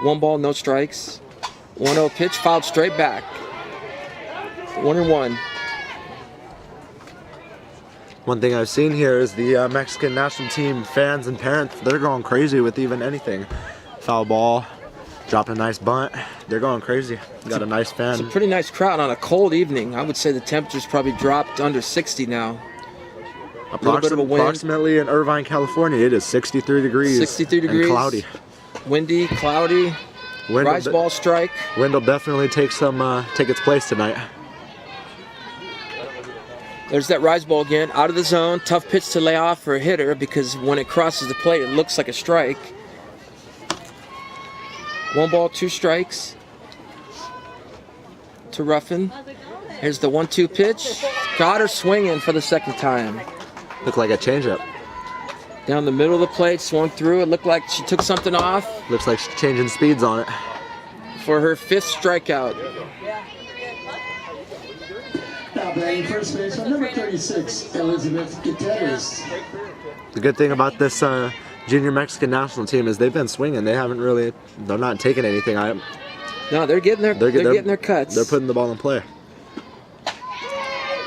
1 ball, no strikes. 1-0 pitch, fouled straight back. 1-1. One thing I've seen here is the Mexican national team fans and parents, they're going crazy with even anything. Foul ball, dropping a nice bunt. They're going crazy. Got a nice fan. It's a pretty nice crowd on a cold evening. I would say the temperature's probably dropped under 60 now. A little bit of a wind. Approximately in Irvine, California, it is 63 degrees. 63 degrees. And cloudy. Windy, cloudy. Rise ball strike. Wind will definitely take its place tonight. There's that rise ball again, out of the zone. Tough pitch to lay off for a hitter because when it crosses the plate, it looks like a strike. 1 ball, 2 strikes to Ruffin. Here's the 1-2 pitch. Got her swinging for the 2nd time. Looked like a changeup. Down the middle of the plate, swung through. It looked like she took something off. Looks like she's changing speeds on it. For her 5th strikeout. Now batting first baseman, number 36, Elizabeth Gutierrez. The good thing about this junior Mexican national team is they've been swinging. They're not taking anything. No, they're getting their cuts. They're putting the ball in play.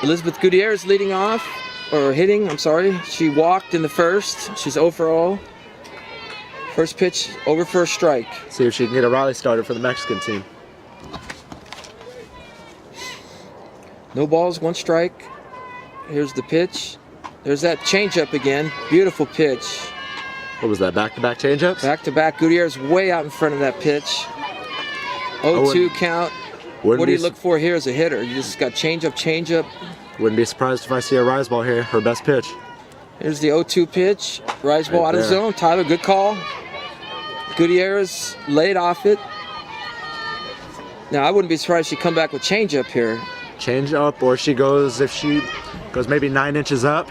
Elizabeth Gutierrez leading off, or hitting, I'm sorry. She walked in the first. She's 0 for 0. First pitch, over for a strike. See if she can get a rally started for the Mexican team. No balls, 1 strike. Here's the pitch. There's that changeup again. Beautiful pitch. What was that, back-to-back changeups? Back-to-back. Gutierrez way out in front of that pitch. 0-2 count. What do you look for here as a hitter? You just got changeup. Wouldn't be surprised if I see a rise ball here, her best pitch. Here's the 0-2 pitch. Rise ball out of the zone. Tyler, good call. Gutierrez laid off it. Now, I wouldn't be surprised if she come back with changeup here. Change up, or if she goes maybe 9 inches up.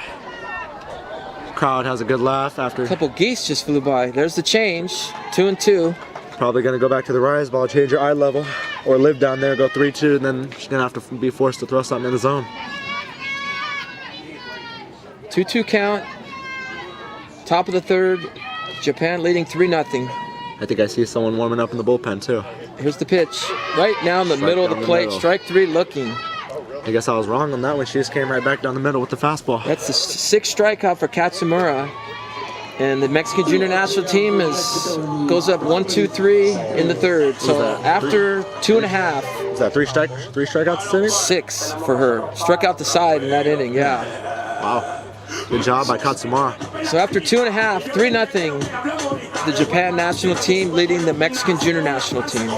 Crowd has a good laugh after. A couple geese just flew by. There's the change. 2-2. Probably going to go back to the rise ball, change her eye level, or live down there, go 3-2, and then she's going to have to be forced to throw something in the zone. 2-2 count. Top of the 3rd. Japan leading 3-0. I think I see someone warming up in the bullpen too. Here's the pitch. Right now in the middle of the plate. Strike 3 looking. I guess I was wrong on that one. She just came right back down the middle with the fastball. That's the 6th strikeout for Katsumura. And the Mexican junior national team goes up 1-2-3 in the third. So after 2.5. Is that three strikeouts this inning? 6 for her. Struck out the side in that inning, yeah. Wow. Good job by Katsumara. So after 2.5, 3-0, the Japan national team leading the Mexican junior national team.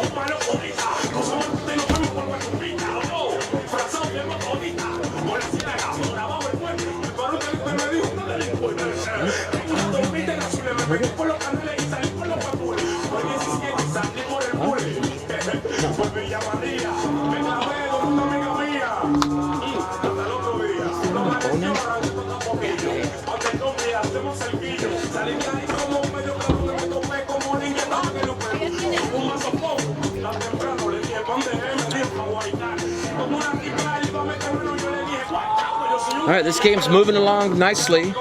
All right, this game's moving along nicely.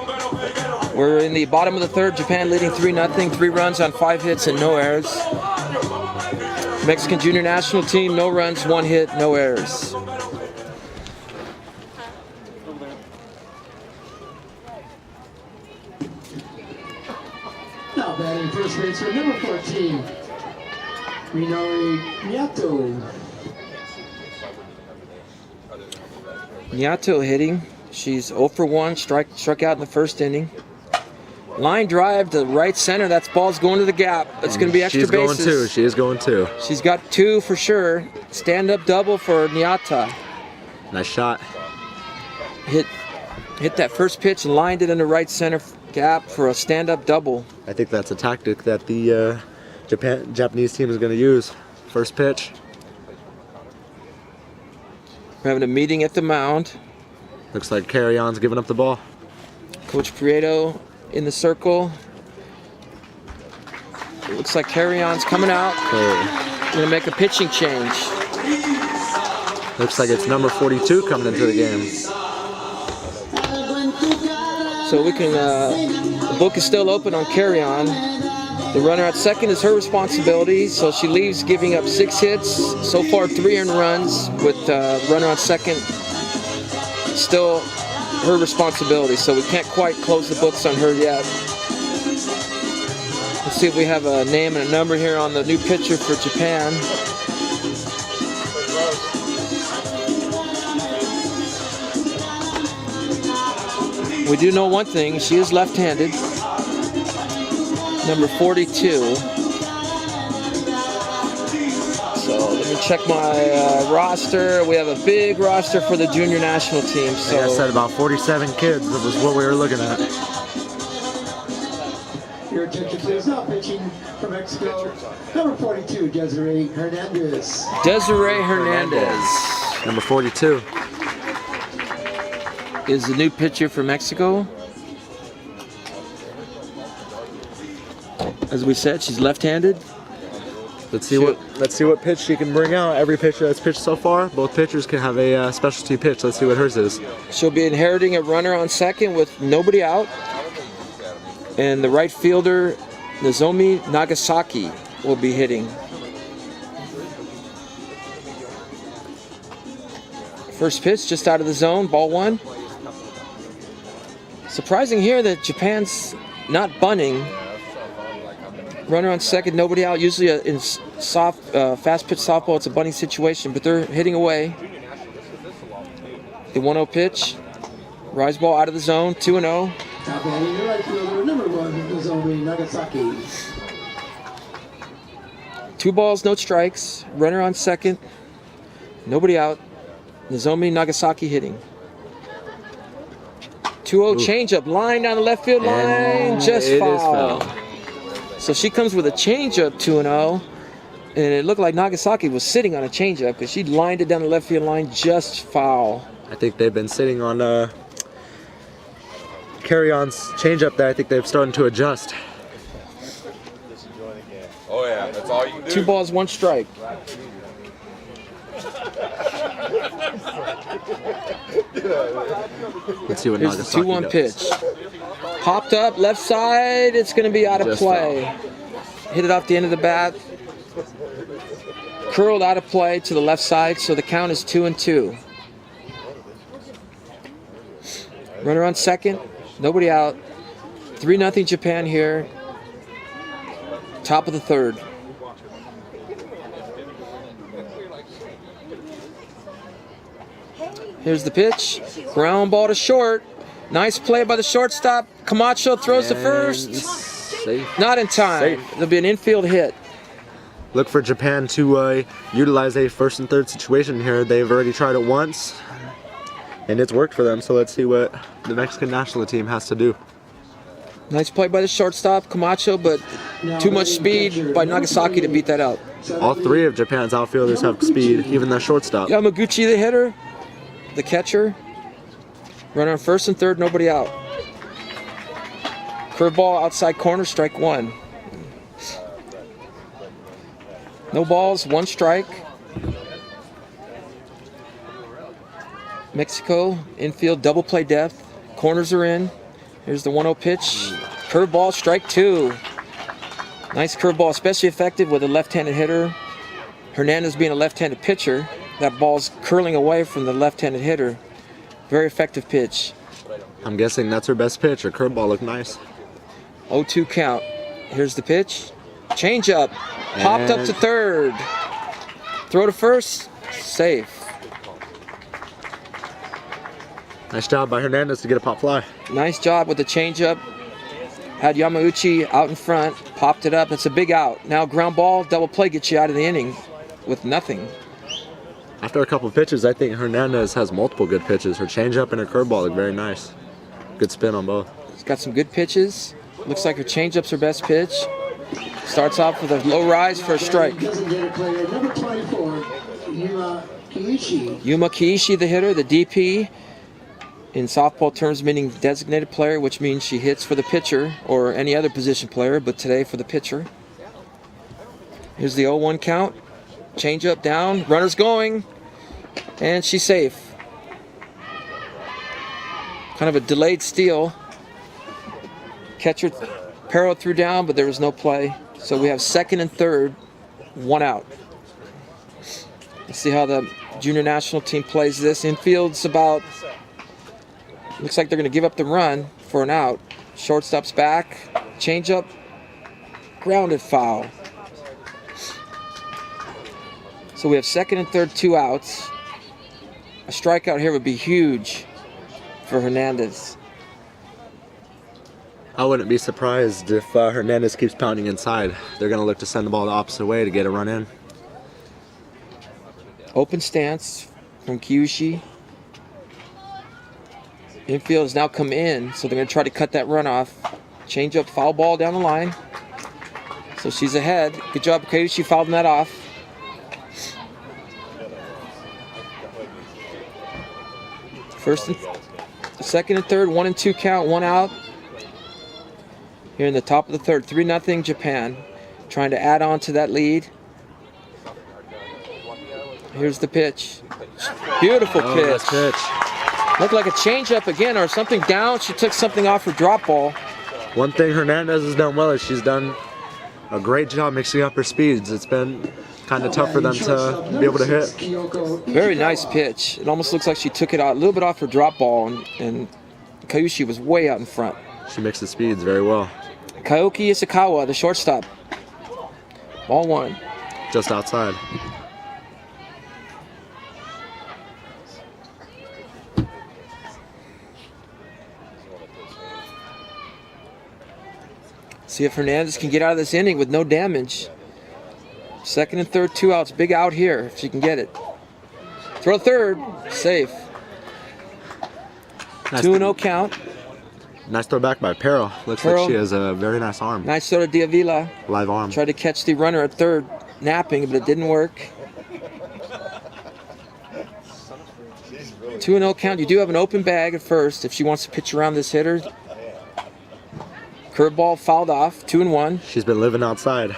We're in the bottom of the third. Japan leading 3-0, 3 runs on 5 hits and no errors. Mexican junior national team, no runs, 1 hit, no errors. Now batting first baseman number 14, Minori Miyato. Miyato hitting. She's 0 for 1, struck out in the first inning. Line drive to right center. That ball's going to the gap. It's going to be extra bases. She's going 2. She is going 2. She's got 2 for sure. Stand-up double for Nyata. Nice shot. Hit that first pitch and lined it in the right center gap for a stand-up double. I think that's a tactic that the Japanese team is going to use. First pitch. We're having a meeting at the mound. Looks like Carry-On's giving up the ball. Coach Prieto in the circle. It looks like Carry-On's coming out. Going to make a pitching change. Looks like it's number 42 coming into the game. So we can, the book is still open on Carry-On. The runner at second is her responsibility, so she leaves giving up 6 hits. So far 3 earned runs with runner on second. Still her responsibility, so we can't quite close the books on her yet. Let's see if we have a name and a number here on the new pitcher for Japan. We do know one thing, she is left-handed. Number 42. So let me check my roster. We have a big roster for the junior national team. So like I said, about 47 kids. That was what we were looking at. Your attention please. Now pitching from Mexico, number 42, Desiree Hernandez. Desiree Hernandez. Number 42. Is the new pitcher for Mexico. As we said, she's left-handed. Let's see what pitch she can bring out. Every pitcher that's pitched so far, both pitchers can have a specialty pitch. Let's see what hers is. She'll be inheriting a runner on second with nobody out. And the right fielder, Nozomi Nagasaki, will be hitting. First pitch just out of the zone, ball 1. Surprising here that Japan's not bunting. Runner on second, nobody out. Usually in fast pitch softball, it's a bunting situation, but they're hitting away. The 1-0 pitch. Rise ball out of the zone, 2-0. Now batting your right fielder, number 1, Nozomi Nagasaki. 2 balls, no strikes. Runner on second, nobody out. Nozomi Nagasaki hitting. 2-0 changeup, line down the left field line, just foul. So she comes with a changeup, 2-0, and it looked like Nagasaki was sitting on a changeup because she lined it down the left field line, just foul. I think they've been sitting on Carry-On's changeup that I think they've started to adjust. Oh yeah, that's all you can do. 2 balls, 1 strike. Let's see what Here's the Nagasaki 2-1 does. pitch. Popped up, left side, it's going to be out of Just play. Hit it off the end of the bat. Curled out of play to the left side, so the count is 2-2. Runner on second, nobody out. 3-0 Japan here. Top of the third. Here's the pitch. Ground ball to short. Nice play by the shortstop. Camacho throws to first. Safe. Not in time. Safe. There'll be an infield hit. Look for Japan to utilize a first and third situation here. They've already tried it once, and it's worked for them. So let's see what the Mexican national team has to do. Nice play by the shortstop, Camacho, but too much speed by Nagasaki to beat that out. All three of Japan's outfielders have speed, even the shortstop. Yamaguchi, the hitter, the catcher. Runner on first and third, nobody out. Curveball outside corner, strike one. No balls, one strike. Mexico, infield, double play depth. Corners are in. Here's the 1-0 pitch. Curveball, strike two. Nice curveball, especially effective with a left-handed hitter. Hernandez being a left-handed pitcher, that ball's curling away from the left-handed hitter. Very effective pitch. I'm guessing that's her best pitch. Her curveball looked nice. 0-2 count. Here's the pitch. Change up. Popped up to third. Throw to first. Safe. Nice job by Hernandez to get a pop fly. Nice job with the changeup. Had Yamauchi out in front. Popped it up. It's a big out. Now ground ball, double play gets you out of the inning with nothing. After a couple of pitches, I think Hernandez has multiple good pitches. Her changeup and her curveball look very nice. Good spin on both. She's got some good pitches. Looks like her changeup's her best pitch. Starts off with a low rise for a strike. Number 24, Yuma Kiichi. Yuma Kiishi, the hitter, the DP. In softball terms, meaning designated player, which means she hits for the pitcher or any other position player, but today for the pitcher. Here's the 0-1 count. Change up down, runner's going, and she's safe. Kind of a delayed steal. Catcher Perro threw down, but there was no play. So we have second and third, one out. Let's see how the junior national team plays this. Infield's about, looks like they're going to give up the run for an out. Shortstop's back, change up, grounded foul. So we have second and third, two outs. A strikeout here would be huge for Hernandez. I wouldn't be surprised if Hernandez keeps pounding inside. They're going to look to send the ball the opposite way to get a run in. Open stance from Kyushi. Infield has now come in, so they're going to try to cut that run off. Change up, foul ball down the line. So she's ahead. Good job, Kyushi, fouling that off. Second and third, 1-2 count, one out. Here in the top of the third, 3-0 Japan. Trying to add on to that lead. Here's the pitch. Beautiful pitch. Nice pitch. Looked like a changeup again or something down. She took something off her drop ball. One thing Hernandez has done well is she's done a great job mixing up her speeds. It's been kind of tough for them to be able to hit. Very nice pitch. It almost looks like she took it out a little bit off her drop ball, and Kyushi was way out in front. She mixes speeds very well. Kaoki Isakawa, the shortstop. Ball one. Just outside. See if Hernandez can get out of this inning with no damage. Second and third, two outs. Big out here if she can get it. Throw third. Safe. Nice 2-0 count. Nice throw back by Perro. Looks Perro. like she has a very nice arm. Nice throw to Diavila. Live arm. Tried to catch the runner at third, napping, but it didn't work. 2-0 count. You do have an open bag at first if she wants to pitch around this hitter. Curveball fouled off. 2-1. She's been living outside.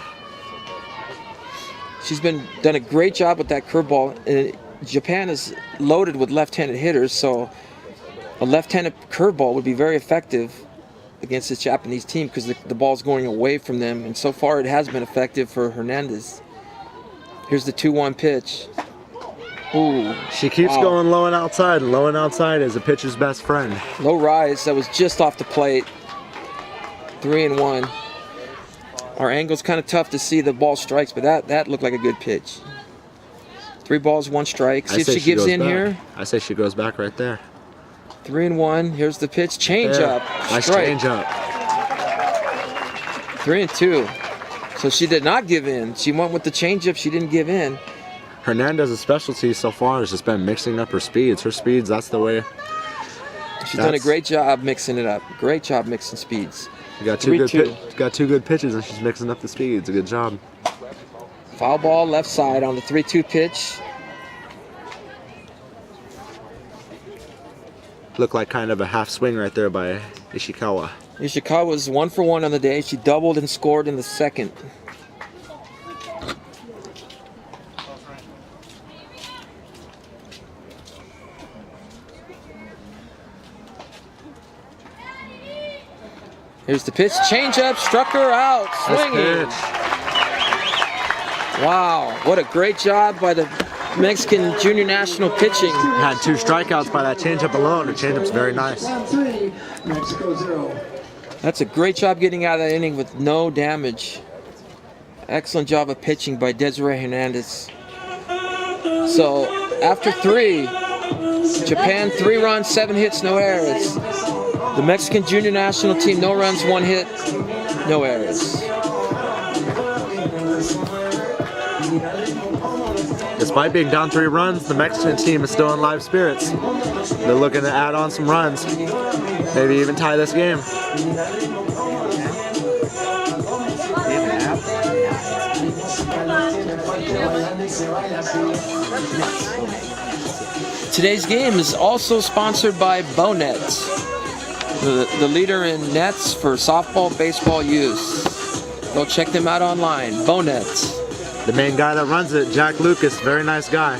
She's done a great job with that curveball. And Japan is loaded with left-handed hitters, so a left-handed curveball would be very effective against this Japanese team because the ball's going away from them, and so far it has been effective for Hernandez. Here's the 2-1 pitch. Ooh. She keeps going low and outside. Low and outside is a pitcher's best friend. Low rise, that was just off the plate. 3-1. Our angle's kind of tough to see the ball strikes, but that looked like a good pitch. 3 balls, 1 strike. See if she gives in here. I say she goes back right there. 3-1. Here's the pitch. Change up. Nice Strike. change up. 3-2. So she did not give in. She went with the changeup. She didn't give in. Hernandez's specialty so far has just been mixing up her speeds. Her speeds, that's the way. She's done a great job mixing it up. Great job mixing speeds. You got two good pitches, and she's mixing up the speeds. A good job. Foul ball left side on the 3-2 pitch. Looked like kind of a half swing right there by Ishikawa. Ishikawa was 1 for 1 on the day. She doubled and scored in the second. Here's the pitch. Change up. Struck her out. Swinging. Wow. What a great job by the Mexican Junior National pitching. Had 2 strikeouts by that changeup alone. Her changeup's very nice. Mexico 0. That's a great job getting out of that inning with no damage. Excellent job of pitching by Desiree Hernandez. So after 3, Japan 3 runs, 7 hits, no errors. The Mexican Junior National team, no runs, 1 hit, no errors. Despite being down 3 runs, the Mexican team is still in live spirits. They're looking to add on some runs, maybe even tie this game. Today's game is also sponsored by Bownet, the leader in nets for softball, baseball use. Go check them out online, Bownet. The main guy that runs it, Jack Lucas, very nice guy.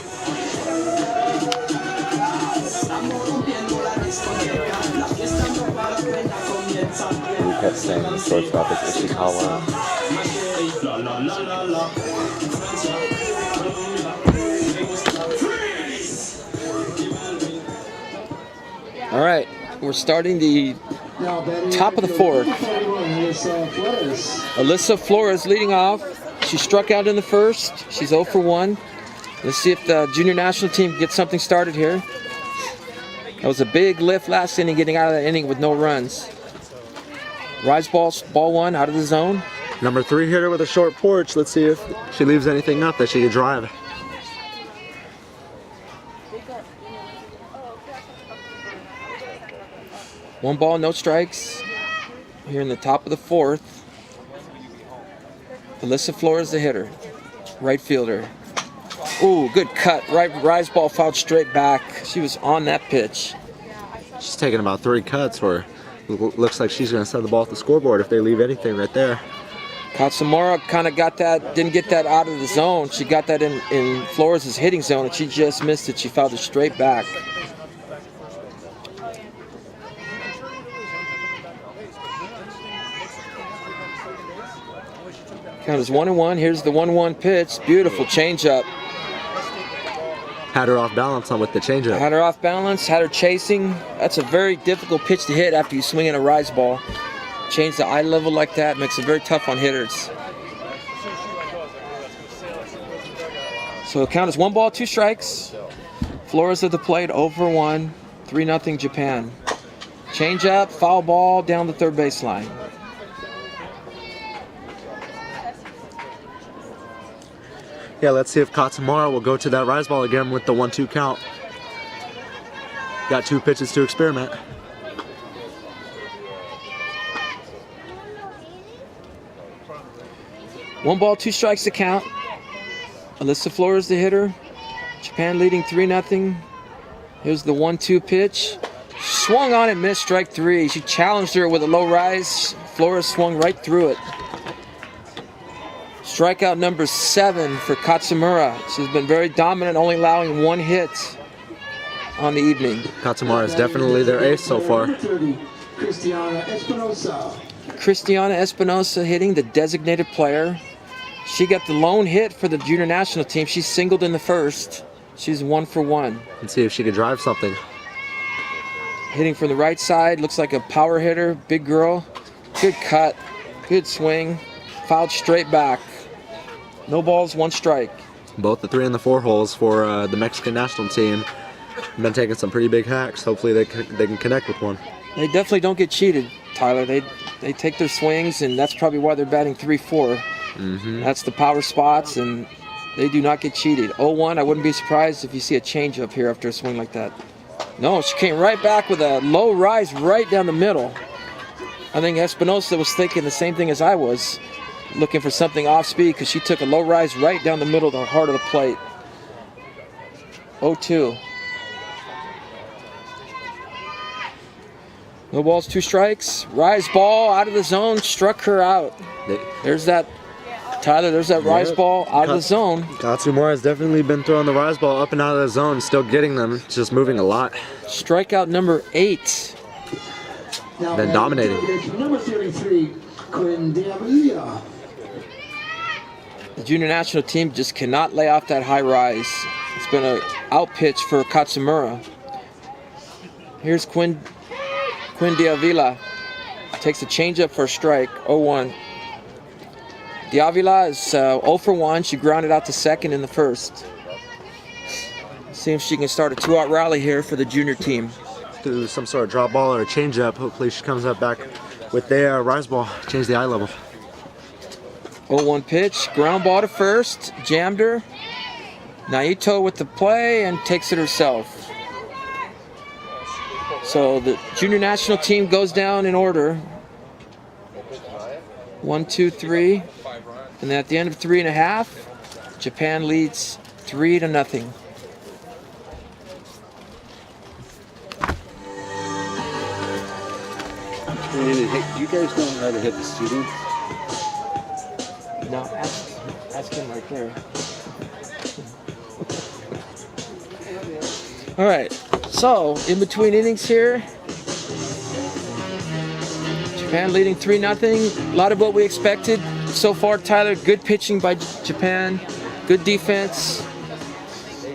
We kept saying shortstop is Ishikawa. All right, we're starting the top of the 4th. Alyssa Flores leading off. She struck out in the first. She's 0 for 1. Let's see if the junior national team gets something started here. That was a big lift last inning, getting out of that inning with no runs. Rise ball 1 out of the zone. Number 3 hitter with a short porch. Let's see if she leaves anything up that she can drive. One ball, no strikes. Here in the top of the 4th. Alyssa Flores, the hitter. Right fielder. Ooh, good cut. Rise ball fouled straight back. She was on that pitch. She's taking about 3 cuts where it looks like she's going to send the ball at the scoreboard if they leave anything right there. Katsumura kind of got that, didn't get that out of the zone. She got that in Flores' hitting zone, and she just missed it. She fouled it straight back. Count is 1-1. Here's the 1-1 pitch. Beautiful changeup. Had her off balance on with the changeup. Had her off balance, had her chasing. That's a very difficult pitch to hit after you swing in a rise ball. Change the eye level like that makes it very tough on hitters. So the count is 1 ball, 2 strikes. Flores at the plate, 0 for 1. 3-0 Japan. Change up, foul ball down the 3rd baseline. Yeah, let's see if Katsumura will go to that rise ball again with the 1-2 count. Got 2 pitches to experiment. One ball, 2 strikes to count. Alyssa Flores, the hitter. Japan leading 3-0. Here's the 1-2 pitch. Swung on it, missed, strike 3. She challenged her with a low rise. Flores swung right through it. Strikeout number 7 for Katsumura. She's been very dominant, only allowing 1 hit on the evening. Katsumura is definitely their ace so far. Cristiana Espinosa hitting, the designated player. She got the lone hit for the junior national team. She singled in the first. She's 1 for 1. Let's see if she can drive something. Hitting from the right side, looks like a power hitter, big girl. Good cut. Good swing. Fouled straight back. No balls, 1 strike. Both the 3 and the 4 holes for the Mexican national team. Been taking some pretty big hacks. Hopefully they can connect with one. They definitely don't get cheated, Tyler. They take their swings, and that's probably why they're batting 3-4. That's the power spots, and they do not get cheated. 0-1, I wouldn't be surprised if you see a changeup here after a swing like that. No, she came right back with a low rise right down the middle. I think Espinosa was thinking the same thing as I was, looking for something off speed, because she took a low rise right down the middle, the heart of the plate. 0-2. No balls, 2 strikes. Rise ball out of the zone, struck her out. There's that, Tyler, there's that rise ball out of the zone. Katsumura has definitely been throwing the rise ball up and out of the zone, still getting them, just moving a lot. Strikeout number 8. Been dominating. Number 33, Quinn D'Avila. The junior national team just cannot lay off that high rise. It's been an out pitch for Katsumura. Here's Quinn D'Avila. Takes a changeup for a strike, 0-1. D'Avila is 0 for 1. She grounded out to second in the first. See if she can start a 2-out rally here for the junior team. Do some sort of drop ball or a changeup. Hopefully she comes up back with the rise ball, change the eye level. 0-1 pitch, ground ball to first, jammed her. Naito with the play and takes it herself. So the junior national team goes down in order. 1, 2, 3. And then at the end of 3.5, Japan leads 3-0. Hey, do you guys know how to hit the student? No, ask him right there. All right, so in between innings here, Japan leading 3-0. A lot of what we expected so far, Tyler. Good pitching by Japan, good defense,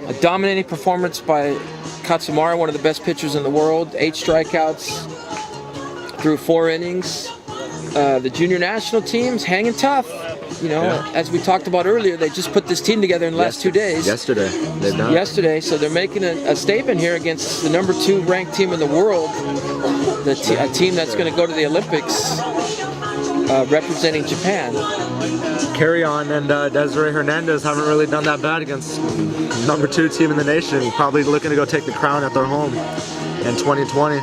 a dominating performance by Katsumura, one of the best pitchers in the world. 8 strikeouts through 4 innings. The junior national team's hanging tough. You know, as we talked about earlier, they just put this team together in the last 2 days. Yesterday, they've done. Yesterday, so they're making a statement here against the number 2 ranked team in the world, a team that's going to go to the Olympics, representing Japan. Carry On and Desiree Hernandez haven't really done that bad against number 2 team in the nation. Probably looking to go take the crown at their home in 2020.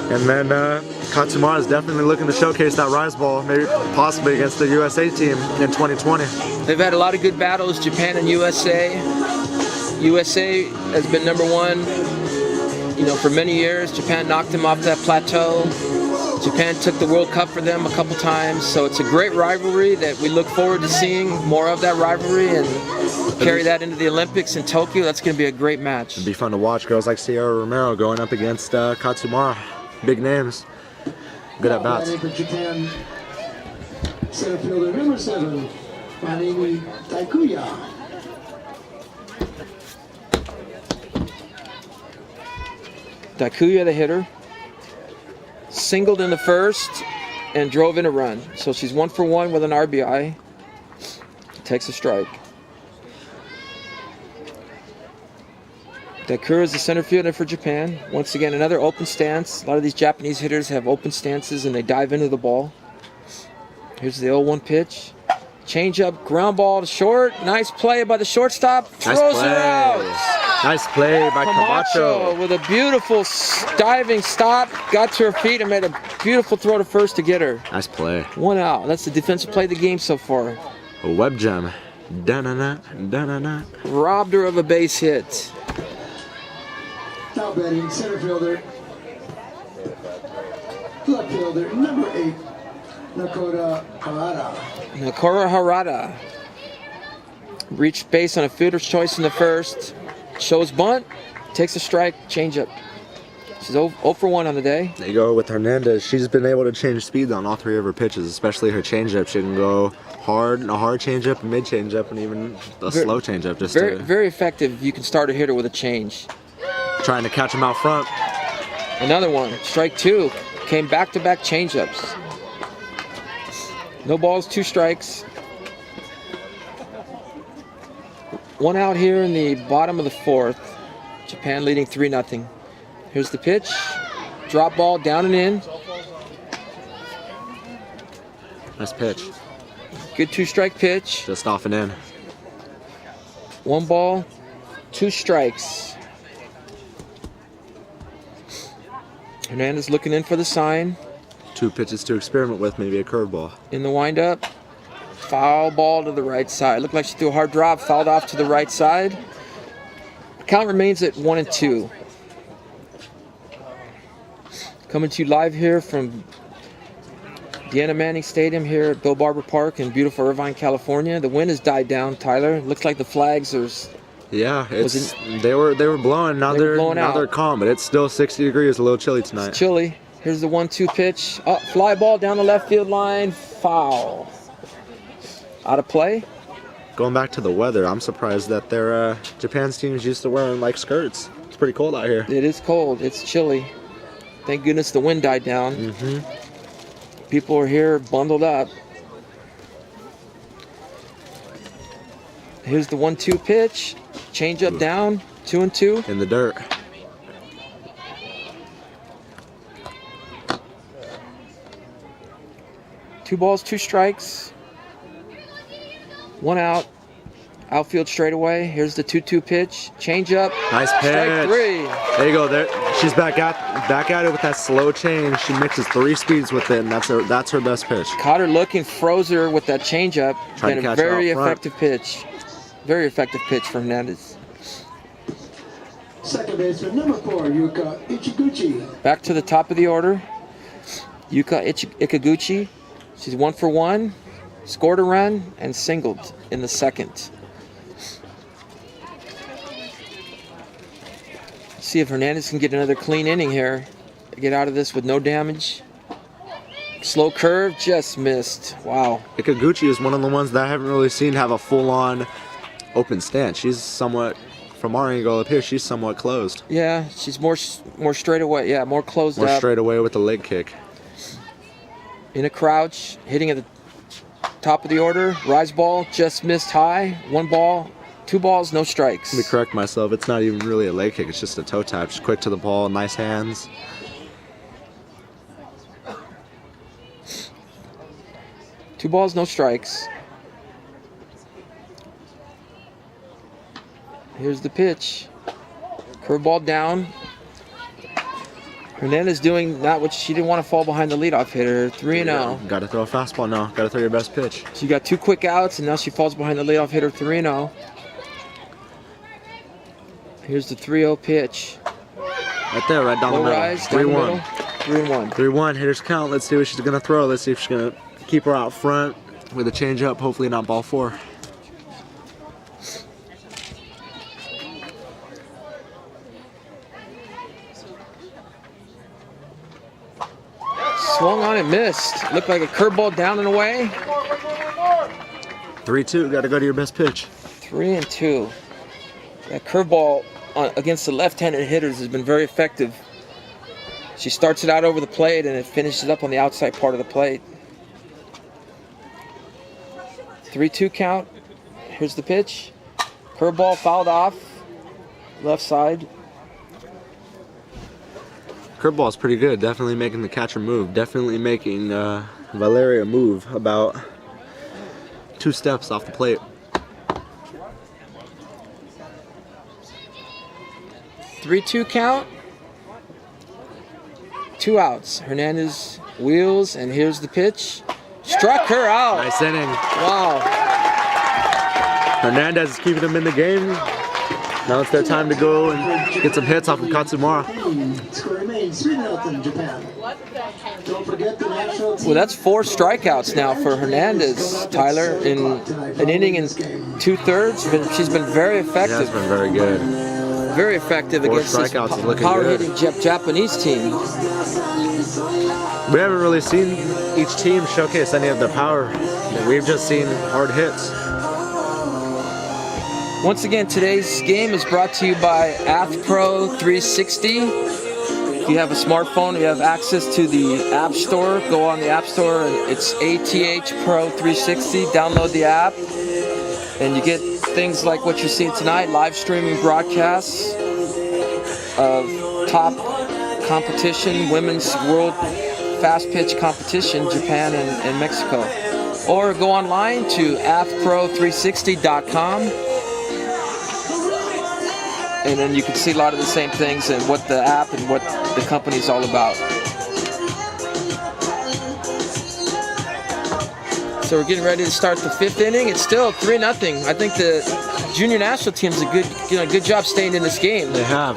And then Katsumura is definitely looking to showcase that rise ball, maybe possibly against the USA team in 2020. They've had a lot of good battles, Japan and USA. USA has been number 1, you know, for many years. Japan knocked them off that plateau. Japan took the World Cup for them a couple times, so it's a great rivalry that we look forward to seeing more of that rivalry and carry that into the Olympics in Tokyo. That's going to be a great match. It'd be fun to watch girls like Sierra Romero going up against Katsumura. Big names. Good at bats. For Japan, center fielder number 7, Manini Taikuya. Taikuya, the hitter, singled in the first and drove in a run. So she's 1 for 1 with an RBI. Takes a strike. Taikuya is the center fielder for Japan. Once again, another open stance. A lot of these Japanese hitters have open stances and they dive into the ball. Here's the 0-1 pitch. Changeup, ground ball to short. Nice play by the shortstop. Throws her out. Nice play by Camacho. With a beautiful diving stop. Got to her feet and made a beautiful throw to first to get her. Nice play. 1 out. That's the defensive play of the game so far. A web gem. Da-na-na, da-na-na. Robbed her of a base hit. Now batting center fielder, left fielder number 8, Nakota Harada. Nakora Harada reached base on a fielder's choice in the first. Shows bunt, takes a strike, changeup. She's 0 for 1 on the day. There you go with Hernandez. She's been able to change speeds on all 3 of her pitches, especially her changeup. She can go hard, a hard changeup, a mid changeup, and even a slow changeup. Just very effective. You can start a hitter with a change. Trying to catch him out front. Another one, strike 2. Came back-to-back changeups. No balls, 2 strikes. 1 out here in the bottom of the 4th. Japan leading 3-0. Here's the pitch. Drop ball down and in. Nice pitch. Good 2-strike pitch. Just off and in. 1 ball, 2 strikes. Hernandez looking in for the sign. 2 pitches to experiment with, maybe a curveball. In the windup. Foul ball to the right side. Looked like she threw a hard drop, fouled off to the right side. Count remains at 1-2. Coming to you live here from Deanna Manning Stadium here at Bill Barber Park in beautiful Irvine, California. The wind has died down, Tyler. Looks like the flags are. Yeah, they were blowing. Now they're calm, but it's still 60 degrees, a little chilly tonight. It's chilly. Here's the 1-2 pitch. Up, fly ball down the left field line. Foul. Out of play. Going back to the weather, I'm surprised that their Japan's team's used to wearing like skirts. It's pretty cold out here. It is cold. It's chilly. Thank goodness the wind died down. Mm-hmm. People are here bundled up. Here's the 1-2 pitch. Change up down. 2-2. In the dirt. Two balls, 2 strikes. 1 out. Outfield straightaway. Here's the 2-2 pitch. Change up. Nice pitch. Strike 3. There you go. There, she's back at it with that slow change. She mixes 3 speeds with it, and that's her best pitch. Caught her looking, froze her with that changeup. Trying to And a catch her very out front. effective pitch. Very effective pitch for Hernandez. Second baseman number 4, Yuka Ichiguchi. Back to the top of the order. Yuka Ikaguchi. She's 1 for 1. Scored a run and singled in the 2nd. See if Hernandez can get another clean inning here. Get out of this with no damage. Slow curve, just missed. Wow. Ikaguchi is one of the ones that I haven't really seen have a full-on open stance. She's somewhat, from our angle up here, she's somewhat closed. Yeah, she's more straight away. Yeah, more closed More up. straight away with the leg kick. In a crouch, hitting at the top of the order. Rise ball, just missed high. 1 ball, 2 balls, no strikes. Let me correct myself. It's not even really a leg kick. It's just a toe tap. Just quick to the ball. Nice hands. Two balls, no strikes. Here's the pitch. Curveball down. Hernandez doing not what she didn't want to fall behind the leadoff hitter. 3-0. Got to throw a fastball now. Got to throw your best pitch. She got 2 quick outs, and now she falls behind the leadoff hitter. 3-0. Here's the 3-0 pitch. Right there, right down Low the middle. rise, down the middle. 3-1. 3-1. Hitters count. Let's see what she's going to throw. Let's see if she's going to keep her out front with a changeup. Hopefully not ball 4. Swung on and missed. Looked like a curveball down and away. 3-2. Got to go to your best pitch. 3-2. That curveball against the left-handed hitters has been very effective. She starts it out over the plate and it finishes up on the outside part of the plate. 3-2 count. Here's the pitch. Curveball fouled off. Left side. Curveball's pretty good. Definitely making the catcher move. Definitely making Valeria move about 2 steps off the plate. 3-2 count. 2 outs. Hernandez wheels, and here's the pitch. Struck her out. Nice inning. Wow. Hernandez is keeping them in the game. Now it's their time to go and get some hits off of Katsumara. Score remains 3-0 Japan. Don't forget the national team. Well, that's 4 strikeouts now for Hernandez, Tyler, in an inning and 2/3. She's been very Yeah, effective. it's been very good. Very effective 4 against this strikeouts is looking power-hitting Japanese team. We haven't really seen each team showcase any of their power. We've just seen hard hits. Once again, today's game is brought to you by AthPro360 If you have a smartphone, you have access to the App Store. Go on the App Store, and it's AthPro360. Download the app, and you get things like what you're seeing tonight, live streaming broadcasts of top competition, women's world fast pitch competition, Japan and Mexico. Or go online to AthPro360.com, and then you can see a lot of the same things and what the app and what the company is all about. So we're getting ready to start the 5th inning. It's still 3-0. I think the junior national team's a good job staying in this game. They have.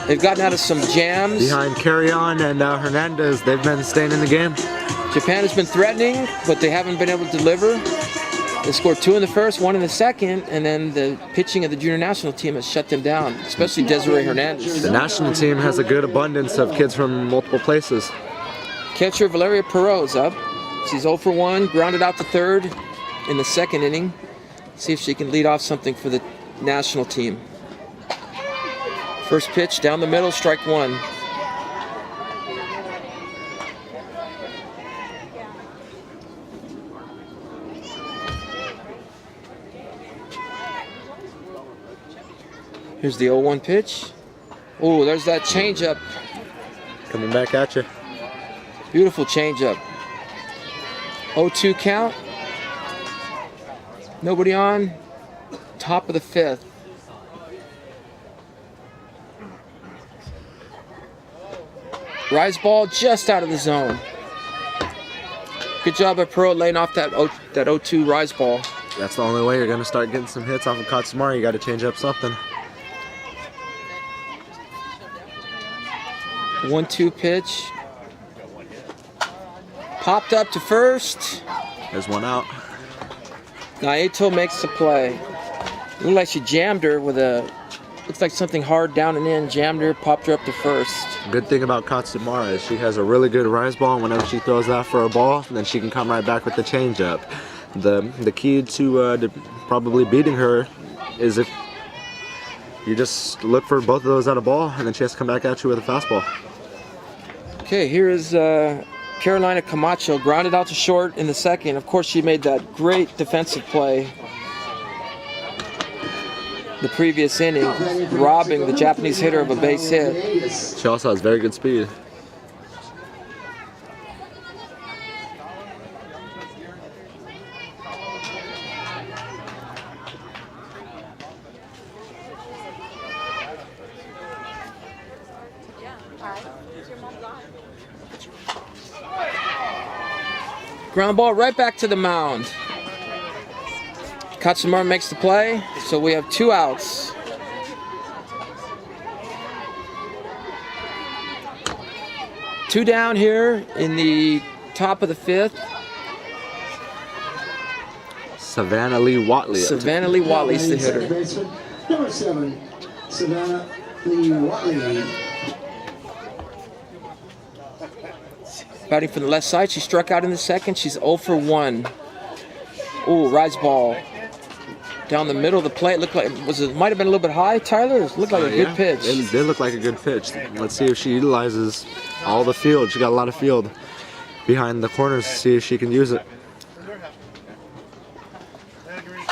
They've gotten out of some jams. Behind Carry-On and Hernandez, they've been staying in the game. Japan has been threatening, but they haven't been able to deliver. They scored 2 in the first, 1 in the second, and then the pitching of the junior national team has shut them down, especially Desiree Hernandez. The national team has a good abundance of kids from multiple places. Catcher Valeria Perot's up. She's 0 for 1, grounded out to third in the 2nd inning. See if she can lead off something for the national team. First pitch down the middle, strike 1. Here's the 0-1 pitch. Oh, there's that changeup. Coming back at you. Beautiful changeup. 0-2 count. Nobody on. Top of the 5th. Rise ball just out of the zone. Good job by Perot laying off that 0-2 rise ball. That's the only way you're going to start getting some hits off of Katsumari. You got to change up something. 1-2 pitch. Popped up to first. There's one out. Naito makes the play. Looked like she jammed her with looks like something hard down and in. Jammed her, popped her up to first. Good thing about Katsumara is she has a really good rise ball, and whenever she throws that for a ball, then she can come right back with the changeup. The key to probably beating her is if you just look for both of those at a ball, and then she has to come back at you with a fastball. Okay, here is Carolina Camacho, grounded out to short in the 2nd. Of course, she made that great defensive play the previous inning, robbing the Japanese hitter of a base hit. She also has very good speed. Ground ball right back to the mound. Katsumara makes the play, so we have 2 outs. Two down here in the top of the 5th. Savannah Lee Watley. Savannah Lee Watley's the hitter. Number 7, Savannah Lee Watley. Batting from the left side, she struck out in the 2nd. She's 0 for 1. Ooh, rise ball down the middle of the plate. Looked like might have been a little bit high. Tyler, it looked like a good pitch. It did look like a good pitch. Let's see if she utilizes all the field. She got a lot of field behind the corners to see if she can use it.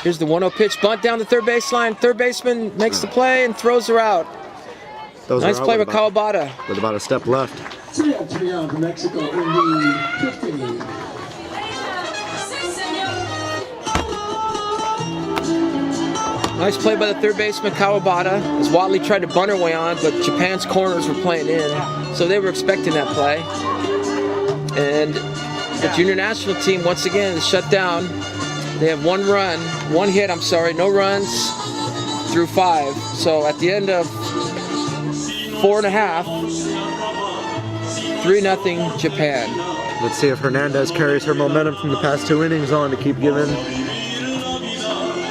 Here's the 1-0 pitch, bunt down the third baseline. Third baseman makes the play and throws her out. Nice play by Kawabata. With about a step left. 3 out for Mexico in the 5th inning. Nice play by the third baseman Kawabata as Watley tried to bunt her way on, but Japan's corners were playing in, so they were expecting that play. And the junior national team once again is shut down. They have no runs through 5. So at the end of 4.5, 3-0 Japan. Let's see if Hernandez carries her momentum from the past 2 innings on to keep giving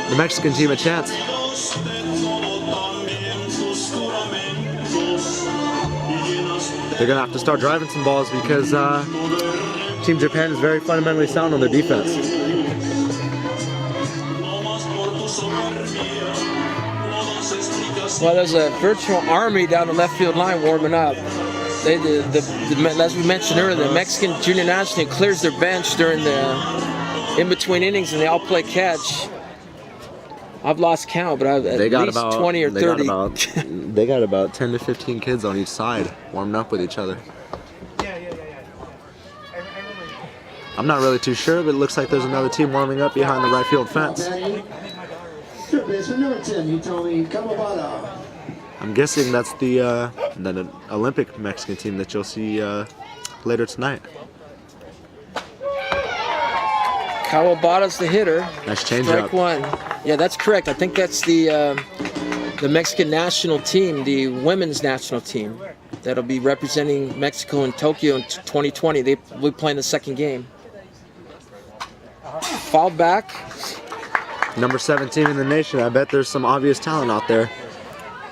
the Mexican team a chance. They're going to have to start driving some balls because Team Japan is very fundamentally sound on their defense. Well, there's a virtual army down the left field line warming up. as we mentioned earlier, the Mexican Junior National clears their bench during the in-between innings, and they all play catch. I've lost count, but I've at least 20 or 30. They got about 10 to 15 kids on each side warming up with each other. I'm not really too sure, but it looks like there's another team warming up behind the right field fence. Third baseman number 10, he told me Kawabata. I'm guessing that's the Olympic Mexican team that you'll see later tonight. Kawabata's the hitter. Nice change Strike up. one. Yeah, that's correct. I think that's the Mexican national team, the women's national team, that'll be representing Mexico in Tokyo in 2020. They will be playing the second game. Fouled back. Number 17 in the nation. I bet there's some obvious talent out there.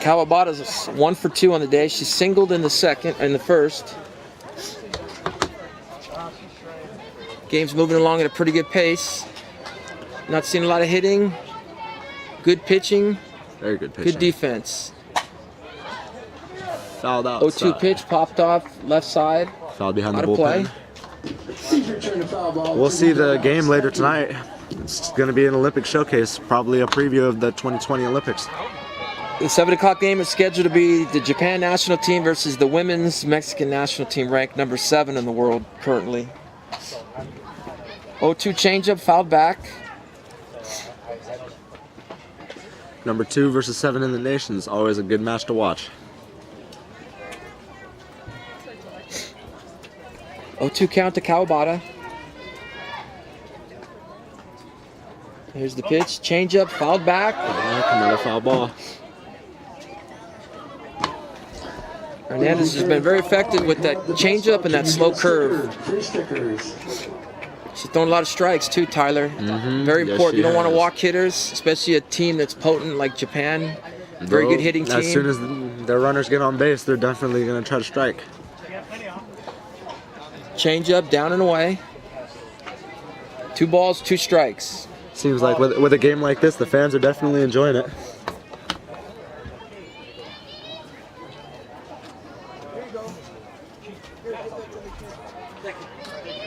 Kawabata's 1 for 2 on the day. She singled in the first. Game's moving along at a pretty good pace. Not seeing a lot of hitting. Good pitching. Very good pitching. Good defense. Fouled out. 0-2 pitch popped off left side. Fouled behind the Out of play. bullpen. We'll see the game later tonight. It's going to be an Olympic showcase, probably a preview of the 2020 Olympics. The 7 o'clock game is scheduled to be the Japan national team versus the women's Mexican national team, ranked number 7 in the world currently. 0-2 changeup, fouled back. Number 2 versus 7 in the nation is always a good match to watch. 0-2 count to Kawabata. Here's the pitch, changeup, fouled back. Another foul ball. Hernandez has been very effective with that changeup and that slow curve. She's thrown a lot of strikes too, Tyler. Very Yes, important. she You don't want to has. walk hitters, especially a team that's potent like Japan. Very good hitting team. As soon as their runners get on base, they're definitely going to try to strike. Changeup, down and away. 2 balls, 2 strikes. Seems like with a game like this, the fans are definitely enjoying it.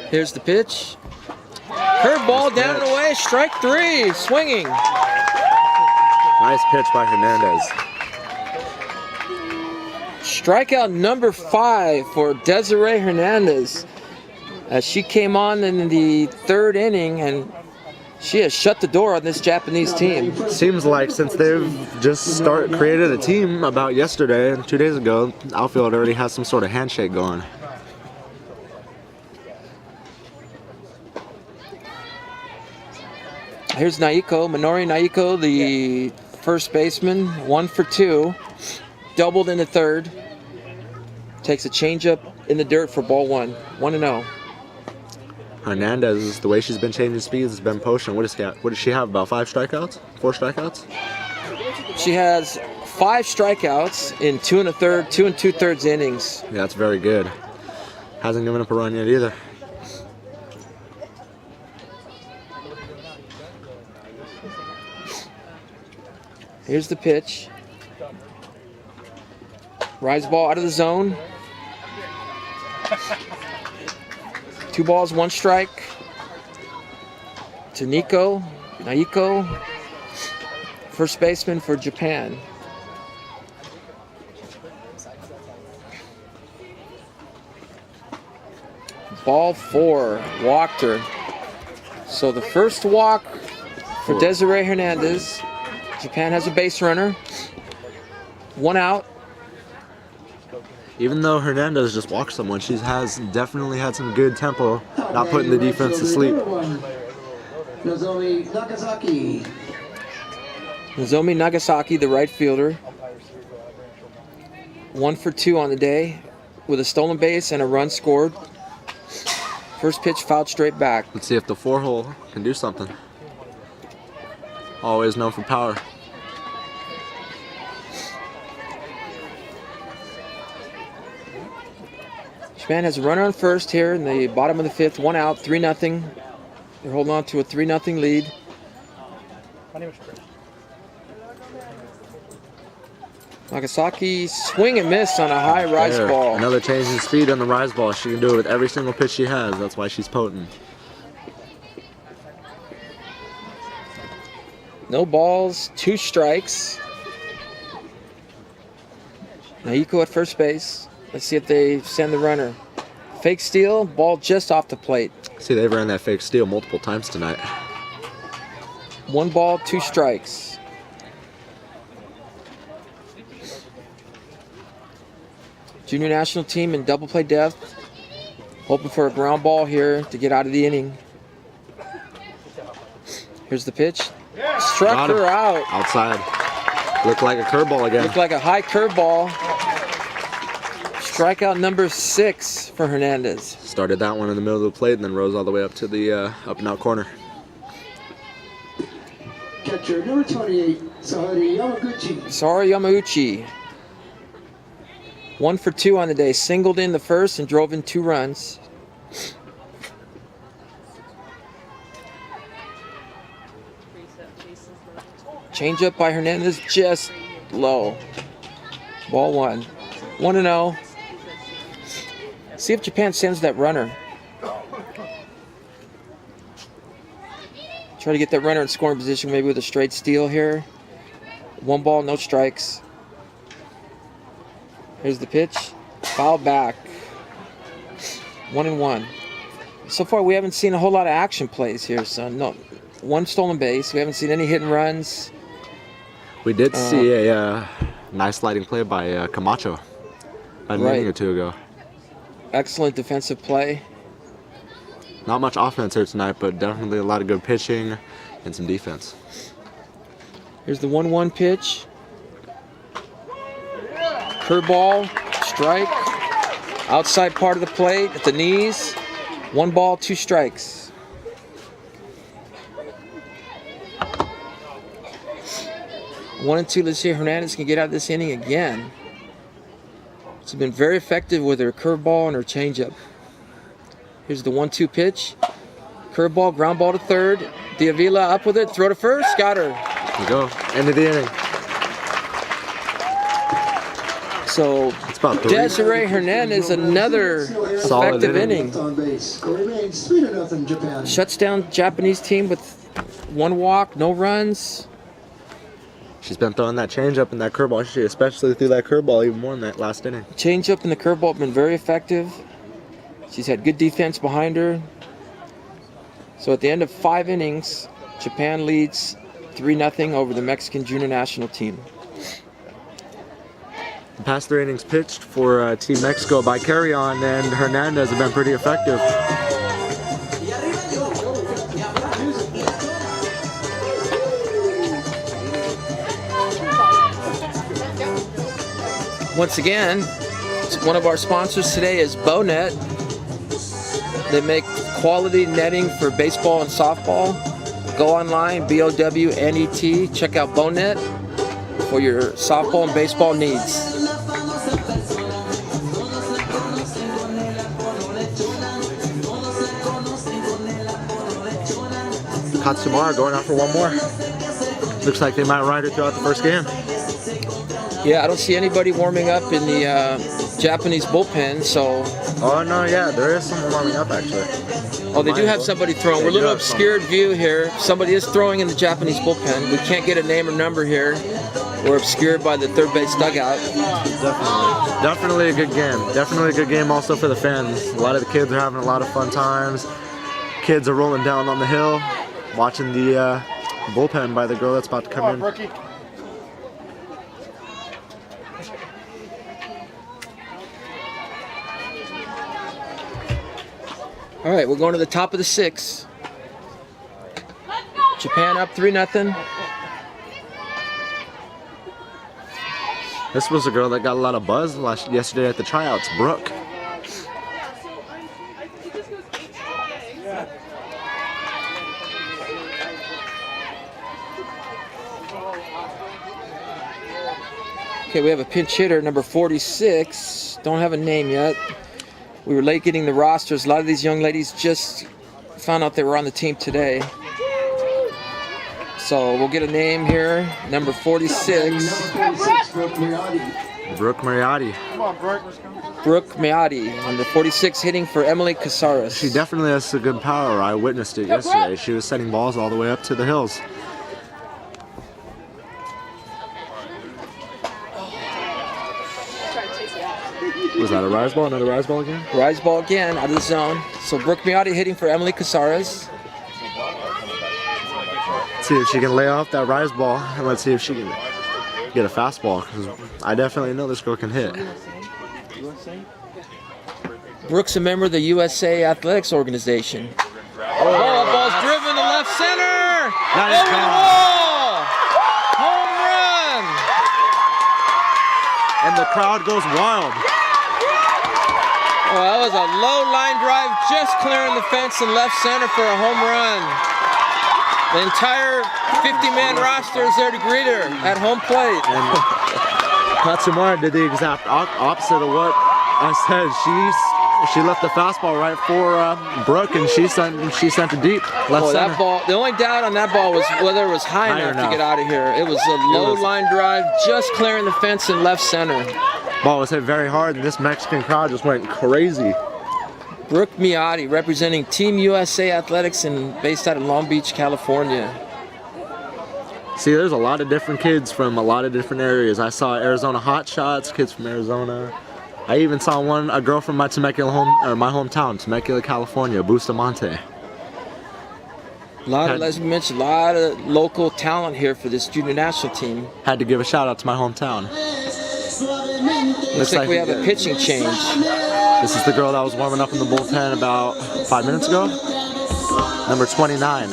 Here's the pitch. Curveball, down and away, strike 3, swinging. Nice pitch by Hernandez. Strikeout number 5 for Desiree Hernandez. As she came on in the 3rd inning, and she has shut the door on this Japanese team. Seems like since they've just created a team about yesterday and 2 days ago, outfield already has some sort of handshake going. Here's Naiko, Minori Naiko, the first baseman, 1 for 2. Doubled in the 3rd. Takes a changeup in the dirt for ball 1. 1-0. Hernandez, the way she's been changing speeds, has been potion. What does she have? About 5 strikeouts? 4 strikeouts? She has 5 strikeouts in 2 1/3, 2 2/3 innings. Yeah, that's very good. Hasn't given up a run yet either. Here's the pitch. Rise ball out of the zone. 2 balls, 1 strike. To Naiko, first baseman for Japan. Ball 4, walked her. So the first walk for Desiree Hernandez. Japan has a base runner. 1 out. Even though Hernandez just walked someone, she has definitely had some good tempo, not putting the defense to sleep. Nozomi Nagasaki. Nozomi Nagasaki, the right fielder. 1 for 2 on the day with a stolen base and a run scored. First pitch fouled straight back. Let's see if the 4-hole can do something. Always known for power. Japan has a runner on first here in the bottom of the 5th. 1 out, 3-0. They're holding on to a 3-0 lead. Nagasaki swing and miss on a high rise There, ball. another change in speed on the rise ball. She can do it with every single pitch she has. That's why she's potent. No balls, 2 strikes. Naiko at first base. Let's see if they send the runner. Fake steal, ball just off the plate. See, they've ran that fake steal multiple times tonight. 1 ball, 2 strikes. Junior national team in double play depth. Hoping for a ground ball here to get out of the inning. Here's the pitch. Struck Got him. her out. Outside. Looked like a curveball again. Looked like a high curveball. Strikeout number 6 for Hernandez. Started that one in the middle of the plate and then rose all the way up to the up and out corner. Catcher number 28, Sahari Yamaguchi. Sorry, Yamauchi. 1 for 2 on the day. Singled in the first and drove in 2 runs. Change up by Hernandez, just low. Ball 1. 1-0. See if Japan sends that runner. Try to get that runner in scoring position, maybe with a straight steal here. 1 ball, no strikes. Here's the pitch. Foul back. 1-1. So far, we haven't seen a whole lot of action plays here, son. No, 1 stolen base. We haven't seen any hit and runs. We did see a nice sliding play by Camacho an inning or 2 ago. Excellent defensive play. Not much offense here tonight, but definitely a lot of good pitching and some defense. Here's the 1-1 pitch. Curveball, strike. Outside part of the plate at the knees. 1 ball, 2 strikes. One and two. Let's see if Hernandez can get out of this inning again. She's been very effective with her curveball and her changeup. Here's the 1-2 pitch. Curveball, ground ball to third. Diavila up with it, throw to first, got her. There you go, end of the inning. So It's about 3. Desiree Hernandez, another Solid effective inning. inning. On base. Score remains 3-0 Japan. Shuts down Japanese team with 1 walk, no runs. She's been throwing that changeup and that curveball. She especially threw that curveball even more in that last inning. Changeup and the curveball have been very effective. She's had good defense behind her. So at the end of 5 innings, Japan leads 3-0 over the Mexican junior national team. The past 3 innings pitched for Team Mexico by Carrion and Hernandez have been pretty effective. Once again, one of our sponsors today is Bownet. They make quality netting for baseball and softball. Go online, BOWNET. Check out Bownet for your softball and baseball needs. Katsumara going out for 1 more. Looks like they might ride her throughout the first game. Yeah, I don't see anybody warming up in the Japanese bullpen, so... Oh, no, yeah, there is someone warming up, actually. Oh, they do have somebody throwing. We're a little obscured view here. Somebody is throwing in the Japanese bullpen. We can't get a name or number here. We're obscured by the third base dugout. Definitely a good game. Definitely a good game also for the fans. A lot of the kids are having a lot of fun times. Kids are rolling down on the hill, watching the bullpen by the girl that's about to come in. All right, we're going to the top of the 6th. Japan up 3-0. This was a girl that got a lot of buzz yesterday at the tryouts, Brooke. Okay, we have a pinch hitter, number 46. Don't have a name yet. We were late getting the rosters. A lot of these young ladies just found out they were on the team today. So we'll get a name here. Number 46. Number 46, Brooke Miotti. Brooke Mariotti. Brooke Miotti, number 46, hitting for Emily Casares. She definitely has a good power. I witnessed it yesterday. She was setting balls all the way up to the hills. Was that a rise ball? Another rise ball again? Rise ball again, out of the zone. So Brooke Miotti hitting for Emily Casares. Let's see if she can lay off that rise ball, and let's see if she can get a fastball, because I definitely know this girl can hit. Brooke's a member of the USA Athletics Organization. Oh, that ball's driven to left center! That is Over the gone. wall! Home run! And the crowd goes wild. Oh, that was a low line drive, just clearing the fence in left center for a home run. The entire 50-man roster is there to greet her at home plate. And Katsumara did the exact opposite of what I said. She left the fastball right for Brooke, and she sent it deep left Oh, center. that ball! The only doubt on that ball was whether it was high enough to get out of here. It was a low line drive, just clearing the fence in left center. Ball was hit very hard, and this Mexican crowd just went crazy. Brooke Miotti, representing Team USA Athletics and based out of Long Beach, California. See, there's a lot of different kids from a lot of different areas. I saw Arizona Hot Shots, kids from Arizona. I even saw a girl from my my hometown, Temecula, California, Bustamante. As we mentioned, a lot of local talent here for this junior national team. Had to give a shout out to my hometown. Looks like we have a pitching change. This is the girl that was warming up in the bullpen about 5 minutes ago. Number 29.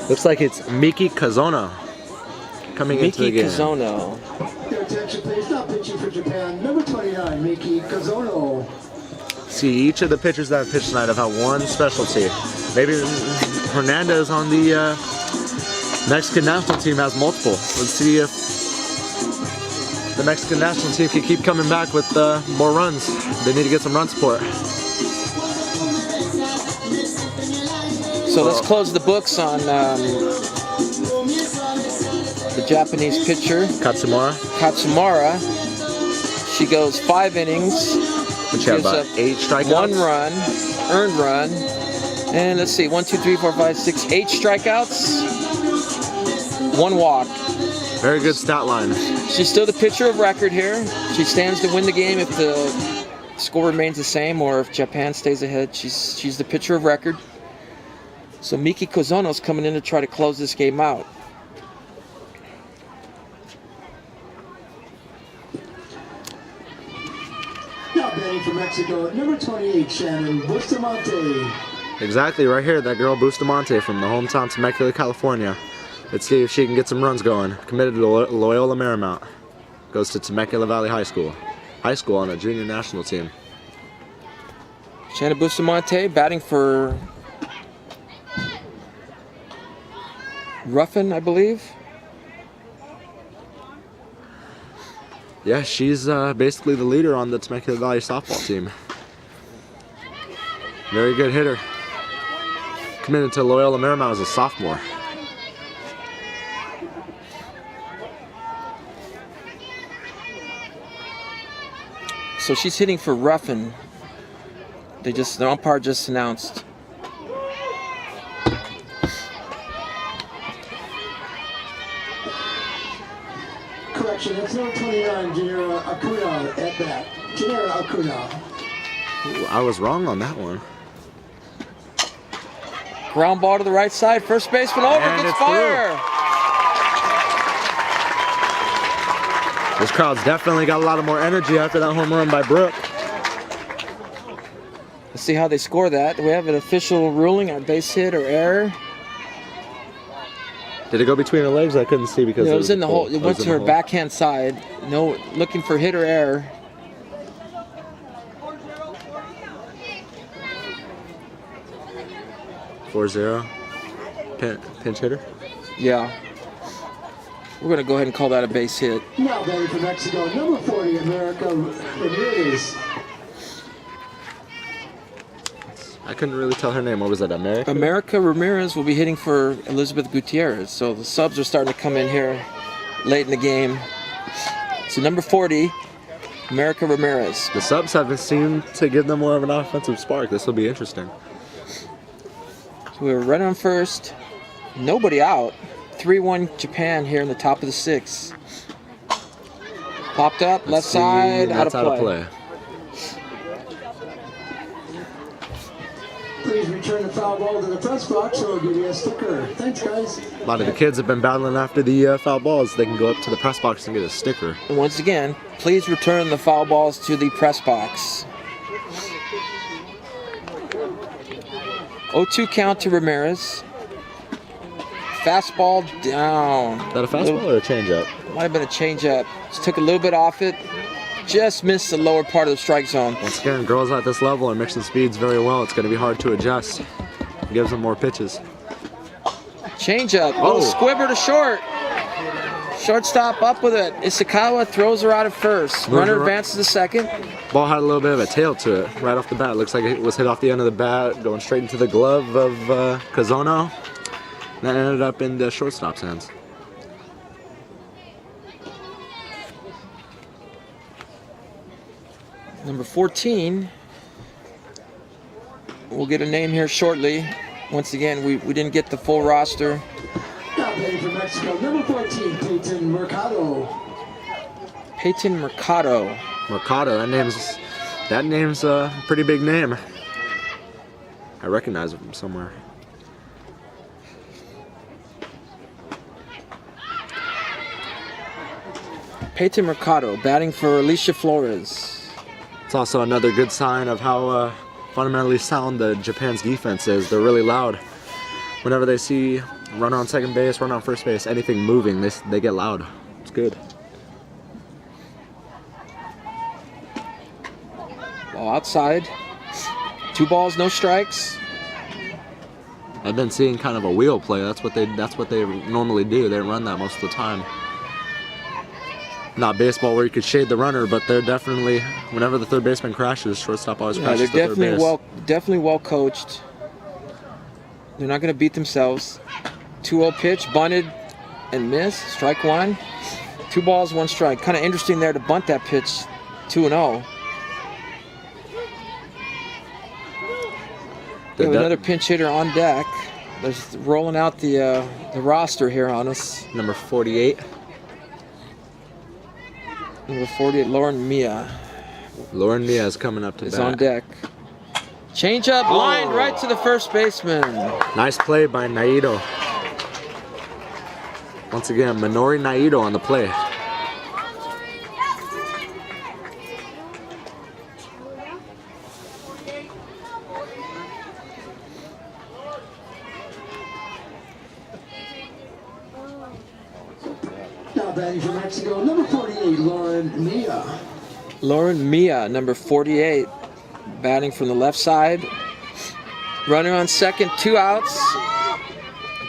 Looks like it's Miki Kazono coming into the Miki game. Kazono. Your attention please, now pitching for Japan, number 29, Miki Kazono. See, each of the pitchers that have pitched tonight have had one specialty. Maybe Hernandez on the Mexican national team has multiple. Let's see if the Mexican national team can keep coming back with more runs. They need to get some run support. So let's close the books on the Japanese pitcher, Katsumara. She goes 5 innings. Which have about 8 strikeouts. 1 run, earned run, and let's see, 1, 2, 3, 4, 5, 6, 8 strikeouts, 1 walk. Very good stat line. She's still the pitcher of record here. She stands to win the game if the score remains the same, or if Japan stays ahead. She's the pitcher of record. So Miki Kazono's coming in to try to close this game out. Now batting for Mexico, number 28, Shannon Bustamante. Exactly, right here, that girl Bustamante from the hometown Temecula, California. Let's see if she can get some runs going. Committed to Loyola Marymount. Goes to Temecula Valley High School. High school on a junior national team. Shannon Bustamante batting for Ruffin, I believe. Yeah, she's basically the leader on the Temecula Valley softball team. Very good hitter. Committed to Loyola Marymount as a sophomore. So she's hitting for Ruffin. The umpire just announced. Correction, that's number 29, Janira Acuna at bat. Janira Acuna. Ooh, I was wrong on that one. Ground ball to the right side. First baseman over. And Gets it's fire. This crowd's definitely got a lot of more energy after that home run by Brooke. Let's see how they score that. Do we have an official ruling on base hit or error? Did it go between her legs? I couldn't see because No, it was in the hole. hole. It went to her backhand side. No, looking for hit or error. .40. Pinch hitter. Yeah. We're going to go ahead and call that a base hit. Now batting for Mexico, number 40, America Ramirez. I couldn't really tell her name. What was that, America? America Ramirez will be hitting for Elizabeth Gutierrez. So the subs are starting to come in here late in the game. So number 40, America Ramirez. The subs haven't seemed to give them more of an offensive spark. This will be interesting. So we're running on first. Nobody out. 3-1 Japan here in the top of the 6th. Popped up, left side, out of play. Please return the foul ball to the press box or we'll give you a sticker. Thanks, guys. A lot of the kids have been battling after the foul balls. They can go up to the press box and get a sticker. And once again, please return the foul balls to the press box. 0-2 count to Ramirez. Fastball down. Is that a fastball or a changeup? Might have been a changeup. Just took a little bit off it. Just missed the lower part of the strike zone. Once again, girls at this level are mixing speeds very well. It's going to be hard to adjust. It gives them more pitches. Changeup. Oh, squibber to short. Shortstop up with it. Isakawa throws her out at first. Runner advances to second. Ball had a little bit of a tail to it right off the bat. Looks like it was hit off the end of the bat, going straight into the glove of Kazono. That ended up in the shortstop's hands. Number 14. We'll get a name here shortly. Once again, we didn't get the full roster. Now playing for Mexico, number 14, Peyton Mercado. Peyton Mercado. Mercado, that name's a pretty big name. I recognize it from somewhere. Peyton Mercado batting for Alicia Flores. It's also another good sign of how fundamentally sound the Japan's defense is. They're really loud. Whenever they see runner on second base, runner on first base, anything moving, they get loud. It's good. Ball outside. 2 balls, no strikes. I've been seeing kind of a wheel play. That's what they normally do. They run that most of the time. Not baseball where you could shade the runner, but they're definitely, whenever the third baseman crashes, shortstop always crashes they're to third base. definitely well coached. They're not going to beat themselves. 2-0 pitch, bunted and missed. Strike 1. 2 balls, 1 strike. Kind of interesting there to bunt that pitch 2-0. We have another pinch hitter on deck. They're rolling out the roster here on us. Number 48. Number 48, Lauren Mia. Lauren Mia is coming up to bat. Is on deck. Change up, lined right to the first baseman. Nice play by Naito. Once again, Minori Naito on the play. Now batting for Mexico, number 48, Lauren Mia. Lauren Mia, number 48, batting from the left side. Runner on second, 2 outs.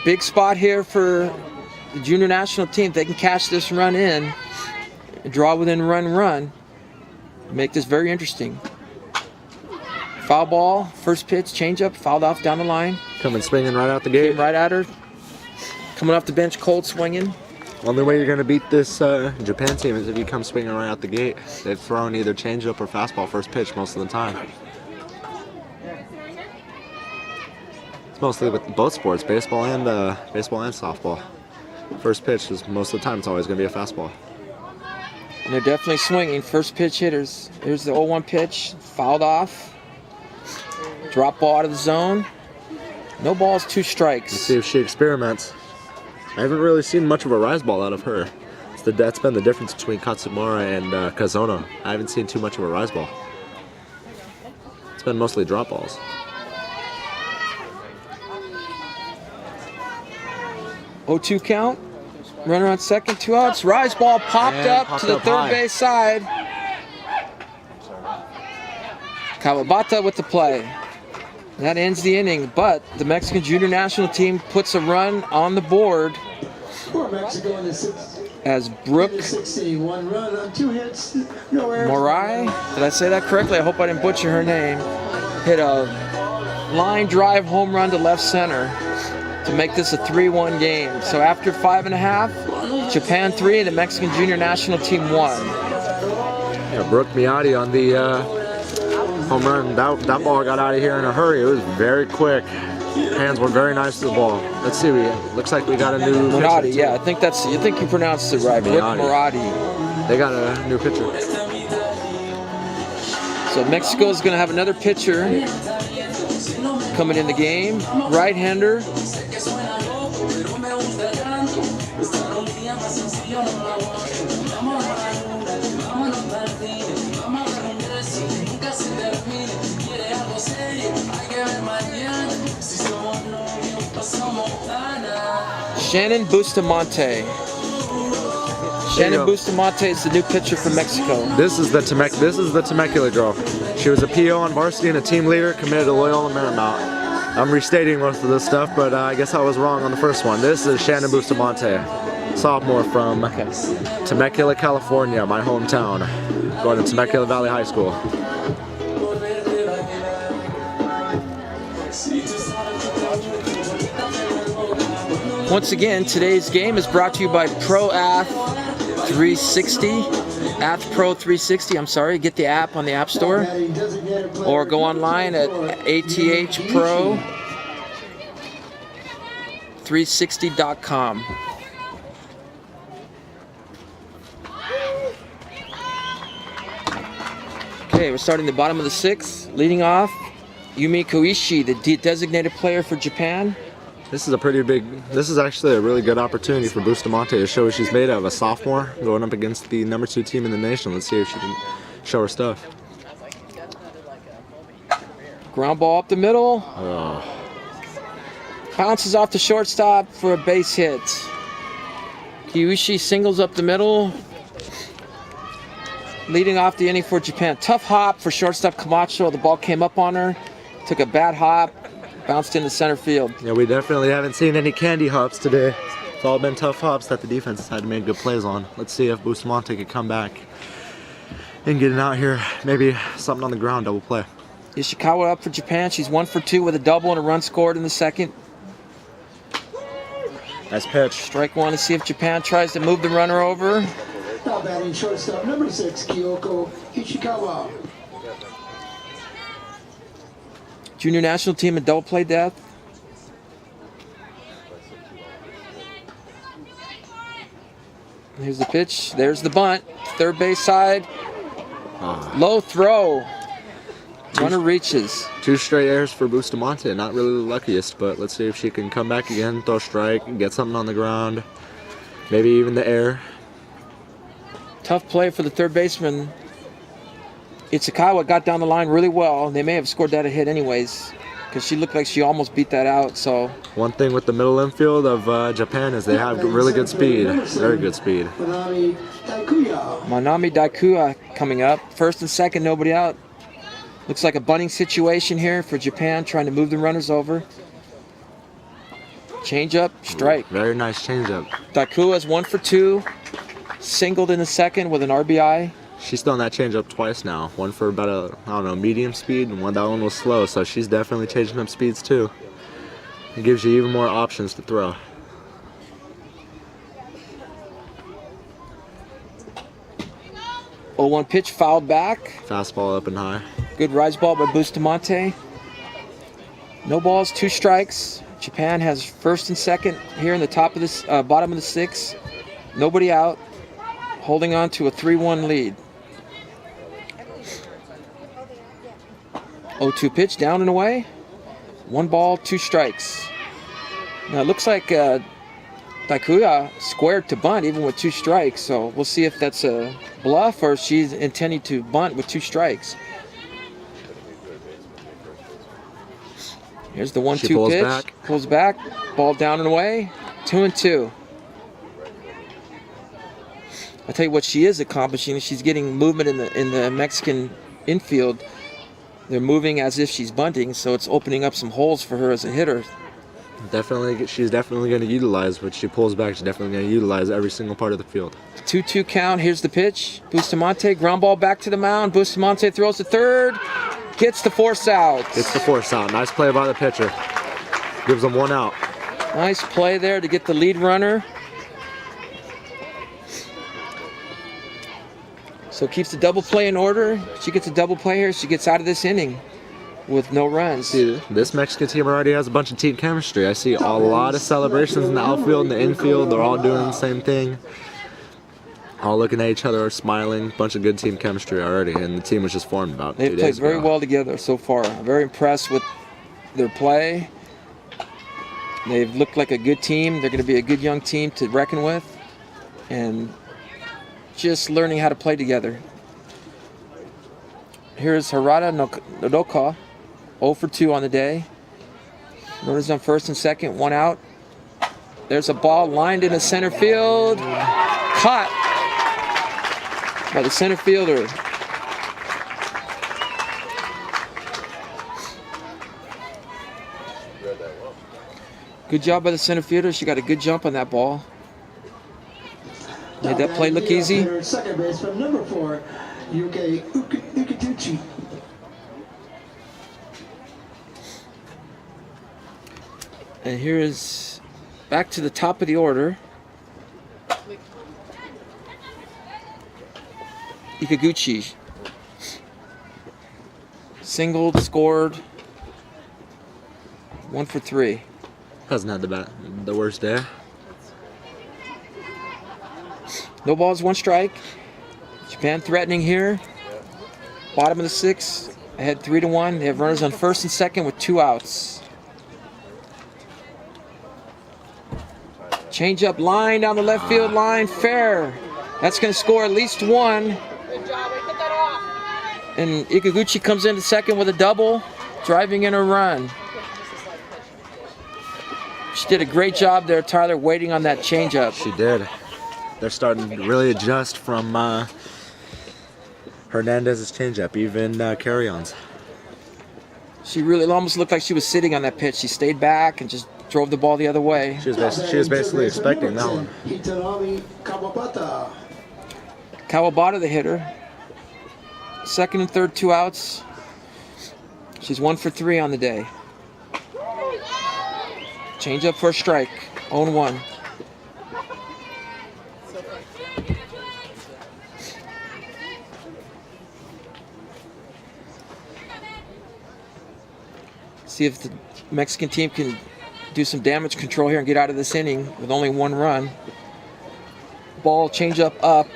Big spot here for the junior national team. If they can cash this run in, draw within run, make this very interesting. Foul ball, first pitch, changeup, fouled off down the line. Coming swinging right out the gate. Came right at her. Coming off the bench, cold swinging. Only way you're going to beat this Japan team is if you come swinging right out the gate. They've thrown either changeup or fastball first pitch most of the time. It's mostly with both sports, baseball and softball. First pitch is most of the time it's always going to be a fastball. And they're definitely swinging. First pitch hitters. Here's the 0-1 pitch, fouled off. Drop ball out of the zone. No balls, 2 strikes. Let's see if she experiments. I haven't really seen much of a rise ball out of her. That's been the difference between Katsumura and Kazono. I haven't seen too much of a rise ball. It's been mostly drop balls. Oh, 2 count. Runner on second, 2 outs. Rise ball popped up to the third base side. Kawabata with the play. That ends the inning, but the Mexican junior national team puts a run on the board For Mexico in the 6th. as Brooke 61 run on 2 hits, no errors. Morai, did I say that correctly? I hope I didn't butcher her name. Hit a line drive home run to left center to make this a 3-1 game. So after 5.5, Japan 3, the Mexican junior national team 1. Yeah, Brooke Miotti on the home run. That ball got out of here in a hurry. It was very quick. Hands were very nice to the ball. Let's see. Looks like we got a new Miotti, pitcher. yeah, I think you pronounced it right. Brooke Miotti. They got a new pitcher. So Mexico is going to have another pitcher coming in the game. Right-hander. Shannon Bustamante. Shannon Bustamante is the new pitcher from Mexico. This is the Temecula girl. She was a PO on varsity and a team leader, committed to Loyola Marymount. I'm restating most of this stuff, but I guess I was wrong on the first one. This is Shannon Bustamante, sophomore from Temecula, California, my hometown. Going to Temecula Valley High School. Once again, today's game is brought to you by AthPro360. AthPro360, I'm sorry. Get the app on the App Store or go online at AthPro360.com. Okay, we're starting the bottom of the 6th. Leading off, Yumi Koishi, the designated player for Japan. This is actually a really good opportunity for Bustamante to show what she's made of. A sophomore going up against the number 2 team in the nation. Let's see if she can show her stuff. Ground ball up the middle. Bounces off the shortstop for a base hit. Kiyoshi singles up the middle. Leading off the inning for Japan. Tough hop for shortstop Camacho. The ball came up on her. Took a bad hop. Bounced into center field. Yeah, we definitely haven't seen any candy hops today. It's all been tough hops that the defense has had to make good plays on. Let's see if Bustamante could come back and get it out here. Maybe something on the ground, double play. Ishikawa up for Japan. She's 1 for 2 with a double and a run scored in the second. Nice pitch. Strike 1 to see if Japan tries to move the runner over. Now batting shortstop number 6, Kyoko Ishikawa. Junior national team in double play depth. Here's the pitch. There's the bunt. Third base side. Low throw. Runner reaches. 2 straight errors for Bustamante. Not really the luckiest, but let's see if she can come back again, throw a strike, get something on the ground. Maybe even the air. Tough play for the third baseman. Ichikawa got down the line really well. They may have scored that a hit anyways, because she looked like she almost beat that out. So one thing with the middle infield of Japan is they have really good speed, very good speed. Manami Daikuya coming up. First and second, nobody out. Looks like a bunting situation here for Japan, trying to move the runners over. Change up, strike. Very nice change up. Daikuya is 1 for 2. Singled in the second with an RBI. She's thrown that change up twice now. One for about a, I don't know, medium speed, and that one was slow, so she's definitely changing up speeds too. It gives you even more options to throw. Oh, 1 pitch fouled back. Fastball up and high. Good rise ball by Bustamante. No balls, 2 strikes. Japan has first and second here in the top of this bottom of the 6th. Nobody out. Holding on to a 3-1 lead. 0-2 pitch, down and away. 1 ball, 2 strikes. Now it looks like Daikuya squared to bunt even with 2 strikes, so we'll see if that's a bluff or if she's intending to bunt with 2 strikes. Here's the 1-2 pitch. Pulls back. Ball down and away. 2-2. I'll tell you what she is accomplishing. She's getting movement in the Mexican infield. They're moving as if she's bunting, so it's opening up some holes for her as a hitter. Definitely, she's definitely going to utilize what she pulls back. She's definitely going to utilize every single part of the field. 2-2 count. Here's the pitch. Bustamante, ground ball back to the mound. Bustamante throws to third. Gets the force out. Gets the force out. Nice play by the pitcher. Gives them 1 out. Nice play there to get the lead runner. So keeps the double play in order. She gets a double play here. She gets out of this inning with no runs. See, this Mexican team already has a bunch of team chemistry. I see a lot of celebrations in the outfield and the infield. They're all doing the same thing. All looking at each other, smiling. Bunch of good team chemistry already, and the team was just formed about 2 days ago. They've played very well together so far. I'm very impressed with their play. They've looked like a good team. They're going to be a good young team to reckon with, and just learning how to play together. Here's Harada Nodoka, 0 for 2 on the day. Runners on first and second, 1 out. There's a ball lined into center field. Caught by the center fielder. Good job by the center fielder. She got a good jump on that ball. Made that play look easy. Second base from number 4, Yuki Ikutuchi. And here is back to the top of the order. Ikaguchi. Singled, scored. 1 for 3. Hasn't had the worst day. No balls, 1 strike. Japan threatening here. Bottom of the 6th. Ahead 3-1. They have runners on first and second with 2 outs. Change up line down the left field line. Fair. That's going to score at least 1. And Ikaguchi comes into second with a double, driving in a run. She did a great job there, Tyler, waiting on that changeup. She did. They're starting to really adjust from Hernandez's changeup, even carry-ons. She really almost looked like she was sitting on that pitch. She stayed back and just drove the ball the other way. She was basically expecting that one. Kawabata, the hitter. Second and third, 2 outs. She's 1 for 3 on the day. Change up for a strike. 0-1. See if the Mexican team can do some damage control here and get out of this inning with only 1 run. Ball change up. Can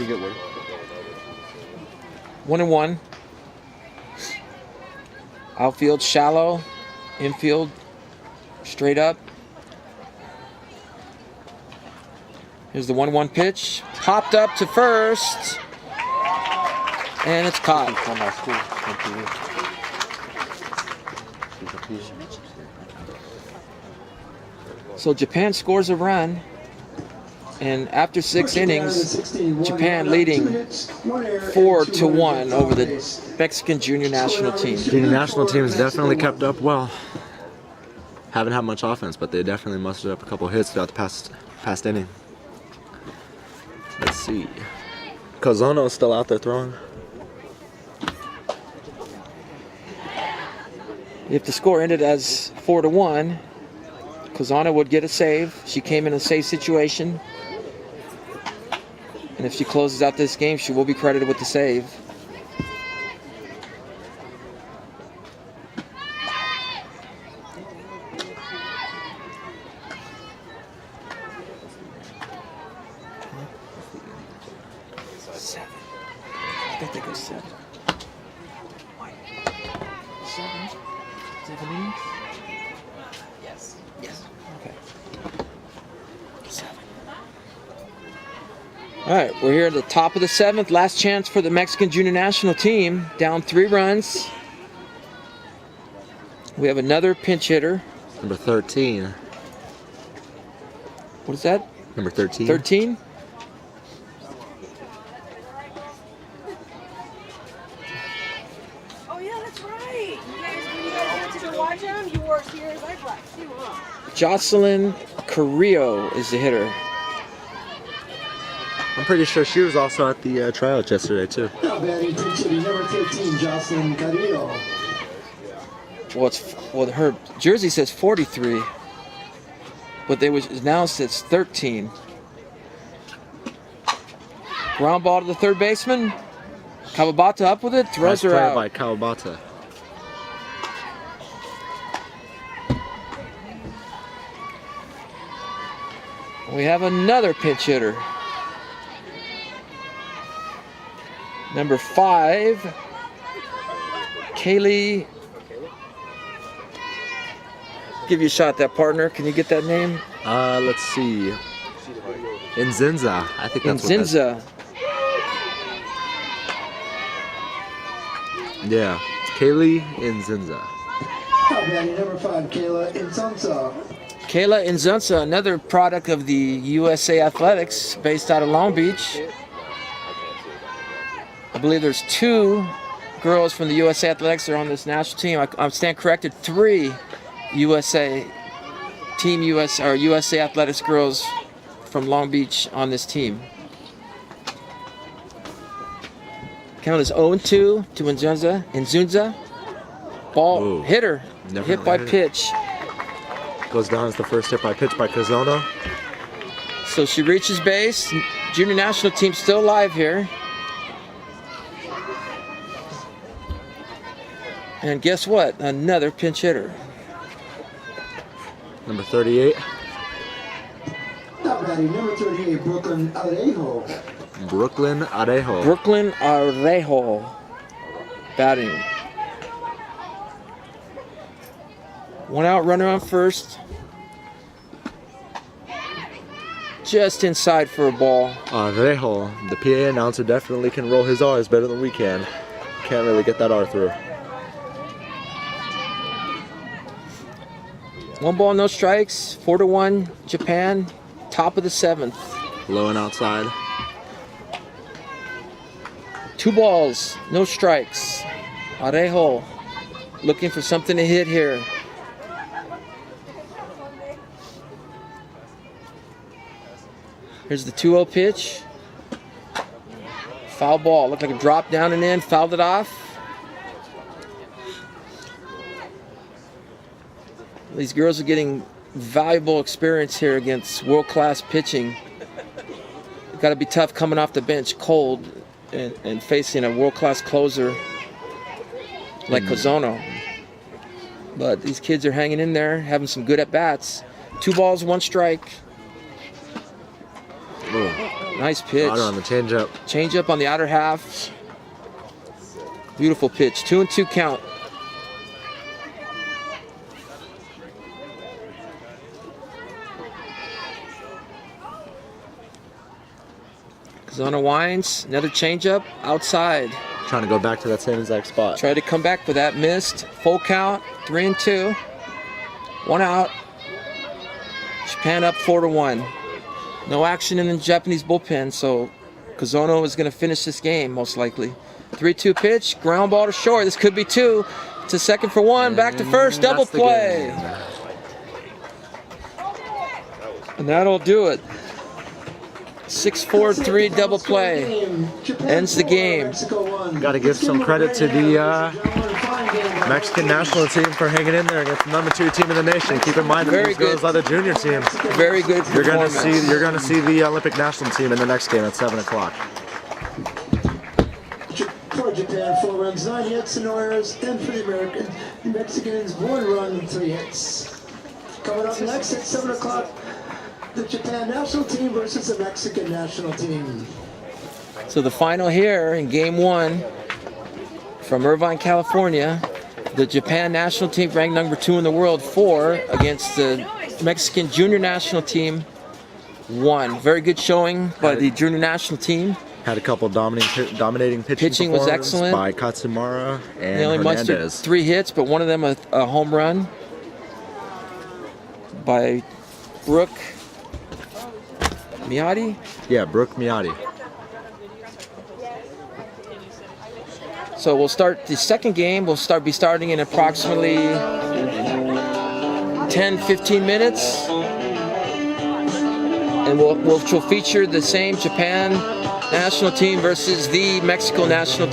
you get 1-1. Outfield shallow. Infield straight up. Here's the 1-1 pitch. Popped up to first. And it's caught. So Japan scores a run. And after 6 innings, Japan leading 4-1 over the Mexican junior national team. Junior national team has definitely kept up well. Haven't had much offense, but they definitely mustered up a couple hits throughout the past inning. Let's see. Kozono's still out there throwing. If the score ended as 4-1, Kozono would get a save. She came in a save situation. And if she closes out this game, she will be credited with the save. I think they go 7. 7 innings? Yes. Okay. 7. All right, we're here at the top of the 7th. Last chance for the Mexican junior national team. Down 3 runs. We have another pinch hitter. Number 13. What is that? Number 13. 13? Oh yeah, that's right. When you guys wanted to watch them, you wore Sierra's eyeglass too, huh? Jocelyn Carrillo is the hitter. I'm pretty sure she was also at the tryouts yesterday too. Now batting pinch hitting number 13, Jocelyn Carrillo. Well, her jersey says 43, but they was now says 13. Ground ball to the third baseman. Kawabata up with it, throws Nice her play out. by Kawabata. We have another pinch hitter. Number 5, Kaylee. Give you a shot at that, partner. Can you get that name? Let's see. Nzinza. I think that's what that's. Nzinza. Yeah, it's Kaylee Nzinza. Now batting number 5, Kayla Insonsa. Kayla Nzinza, another product of the USA Athletics, based out of Long Beach. I believe there's 2 girls from the USA Athletics that are on this national team. I stand corrected, 3 USA Athletics girls from Long Beach on this team. Count is 0-2 to Nzinza. Ball Ooh, hitter, definitely hit by hit it. pitch. Goes down as the first hit by pitch by Kazono. So she reaches base. Junior national team still alive here. And guess what? Another pinch hitter. Number 38. Now batting number 38, Brooklyn Arejo. Brooklyn Arejo. Brooklyn Arejo batting. One out, runner on first. Just inside for a ball. Arejo. The PA announcer definitely can roll his R's better than we can. Can't really get that R through. 1 ball, no strikes. 4-1, Japan. Top of the 7th. Low and outside. 2 balls, no strikes. Arejo looking for something to hit here. Here's the 2-0 pitch. Foul ball. Looked like a drop down and in. Fouled it off. These girls are getting valuable experience here against world-class pitching. Got to be tough coming off the bench cold and facing a world-class closer like Kazono. But these kids are hanging in there, having some good at-bats. 2 balls, 1 strike. Ooh. Nice pitch. Outer on the changeup. Change-up on the outer half. Beautiful pitch. 2-2 count. Kazono winds. Another change-up outside. Trying to go back to that same exact spot. Tried to come back for that, missed. Full count, 3-2. 1 out. Japan up 4-1. No action in the Japanese bullpen, so Kazono is going to finish this game most likely. 3-2 pitch, ground ball to short. This could be 2. To second for 1, back to first, double That's the play. game. And that'll do it. 6-4-3 double play. Ends the game. Got to give some credit to the Mexican national team for hanging in there against the number 2 team in the nation. Keep in mind that Very these girls good. are the junior team. Very good You're gonna performance. see the Olympic national team in the next game at 7 o'clock. For Japan, 4 runs, 9 hits, and no errors. And for the Mexicans, 1 run, 3 hits. Coming up next at 7 o'clock, the Japan national team versus the Mexican national team. So the final here in game 1 from Irvine, California. The Japan national team ranked number 2 in the world, 4 against the Mexican junior national team, 1. Very good showing by the junior national team. Had a couple dominating Pitching was performances excellent. by Katsumara and They only mustered Hernandez. 3 hits, but one of them a home run by Brooke Miyati. Yeah, Brooke Miyati. So we'll start the second game. We'll be starting in approximately 10-15 minutes. and we'll feature the same Japan national team versus the Mexico national team.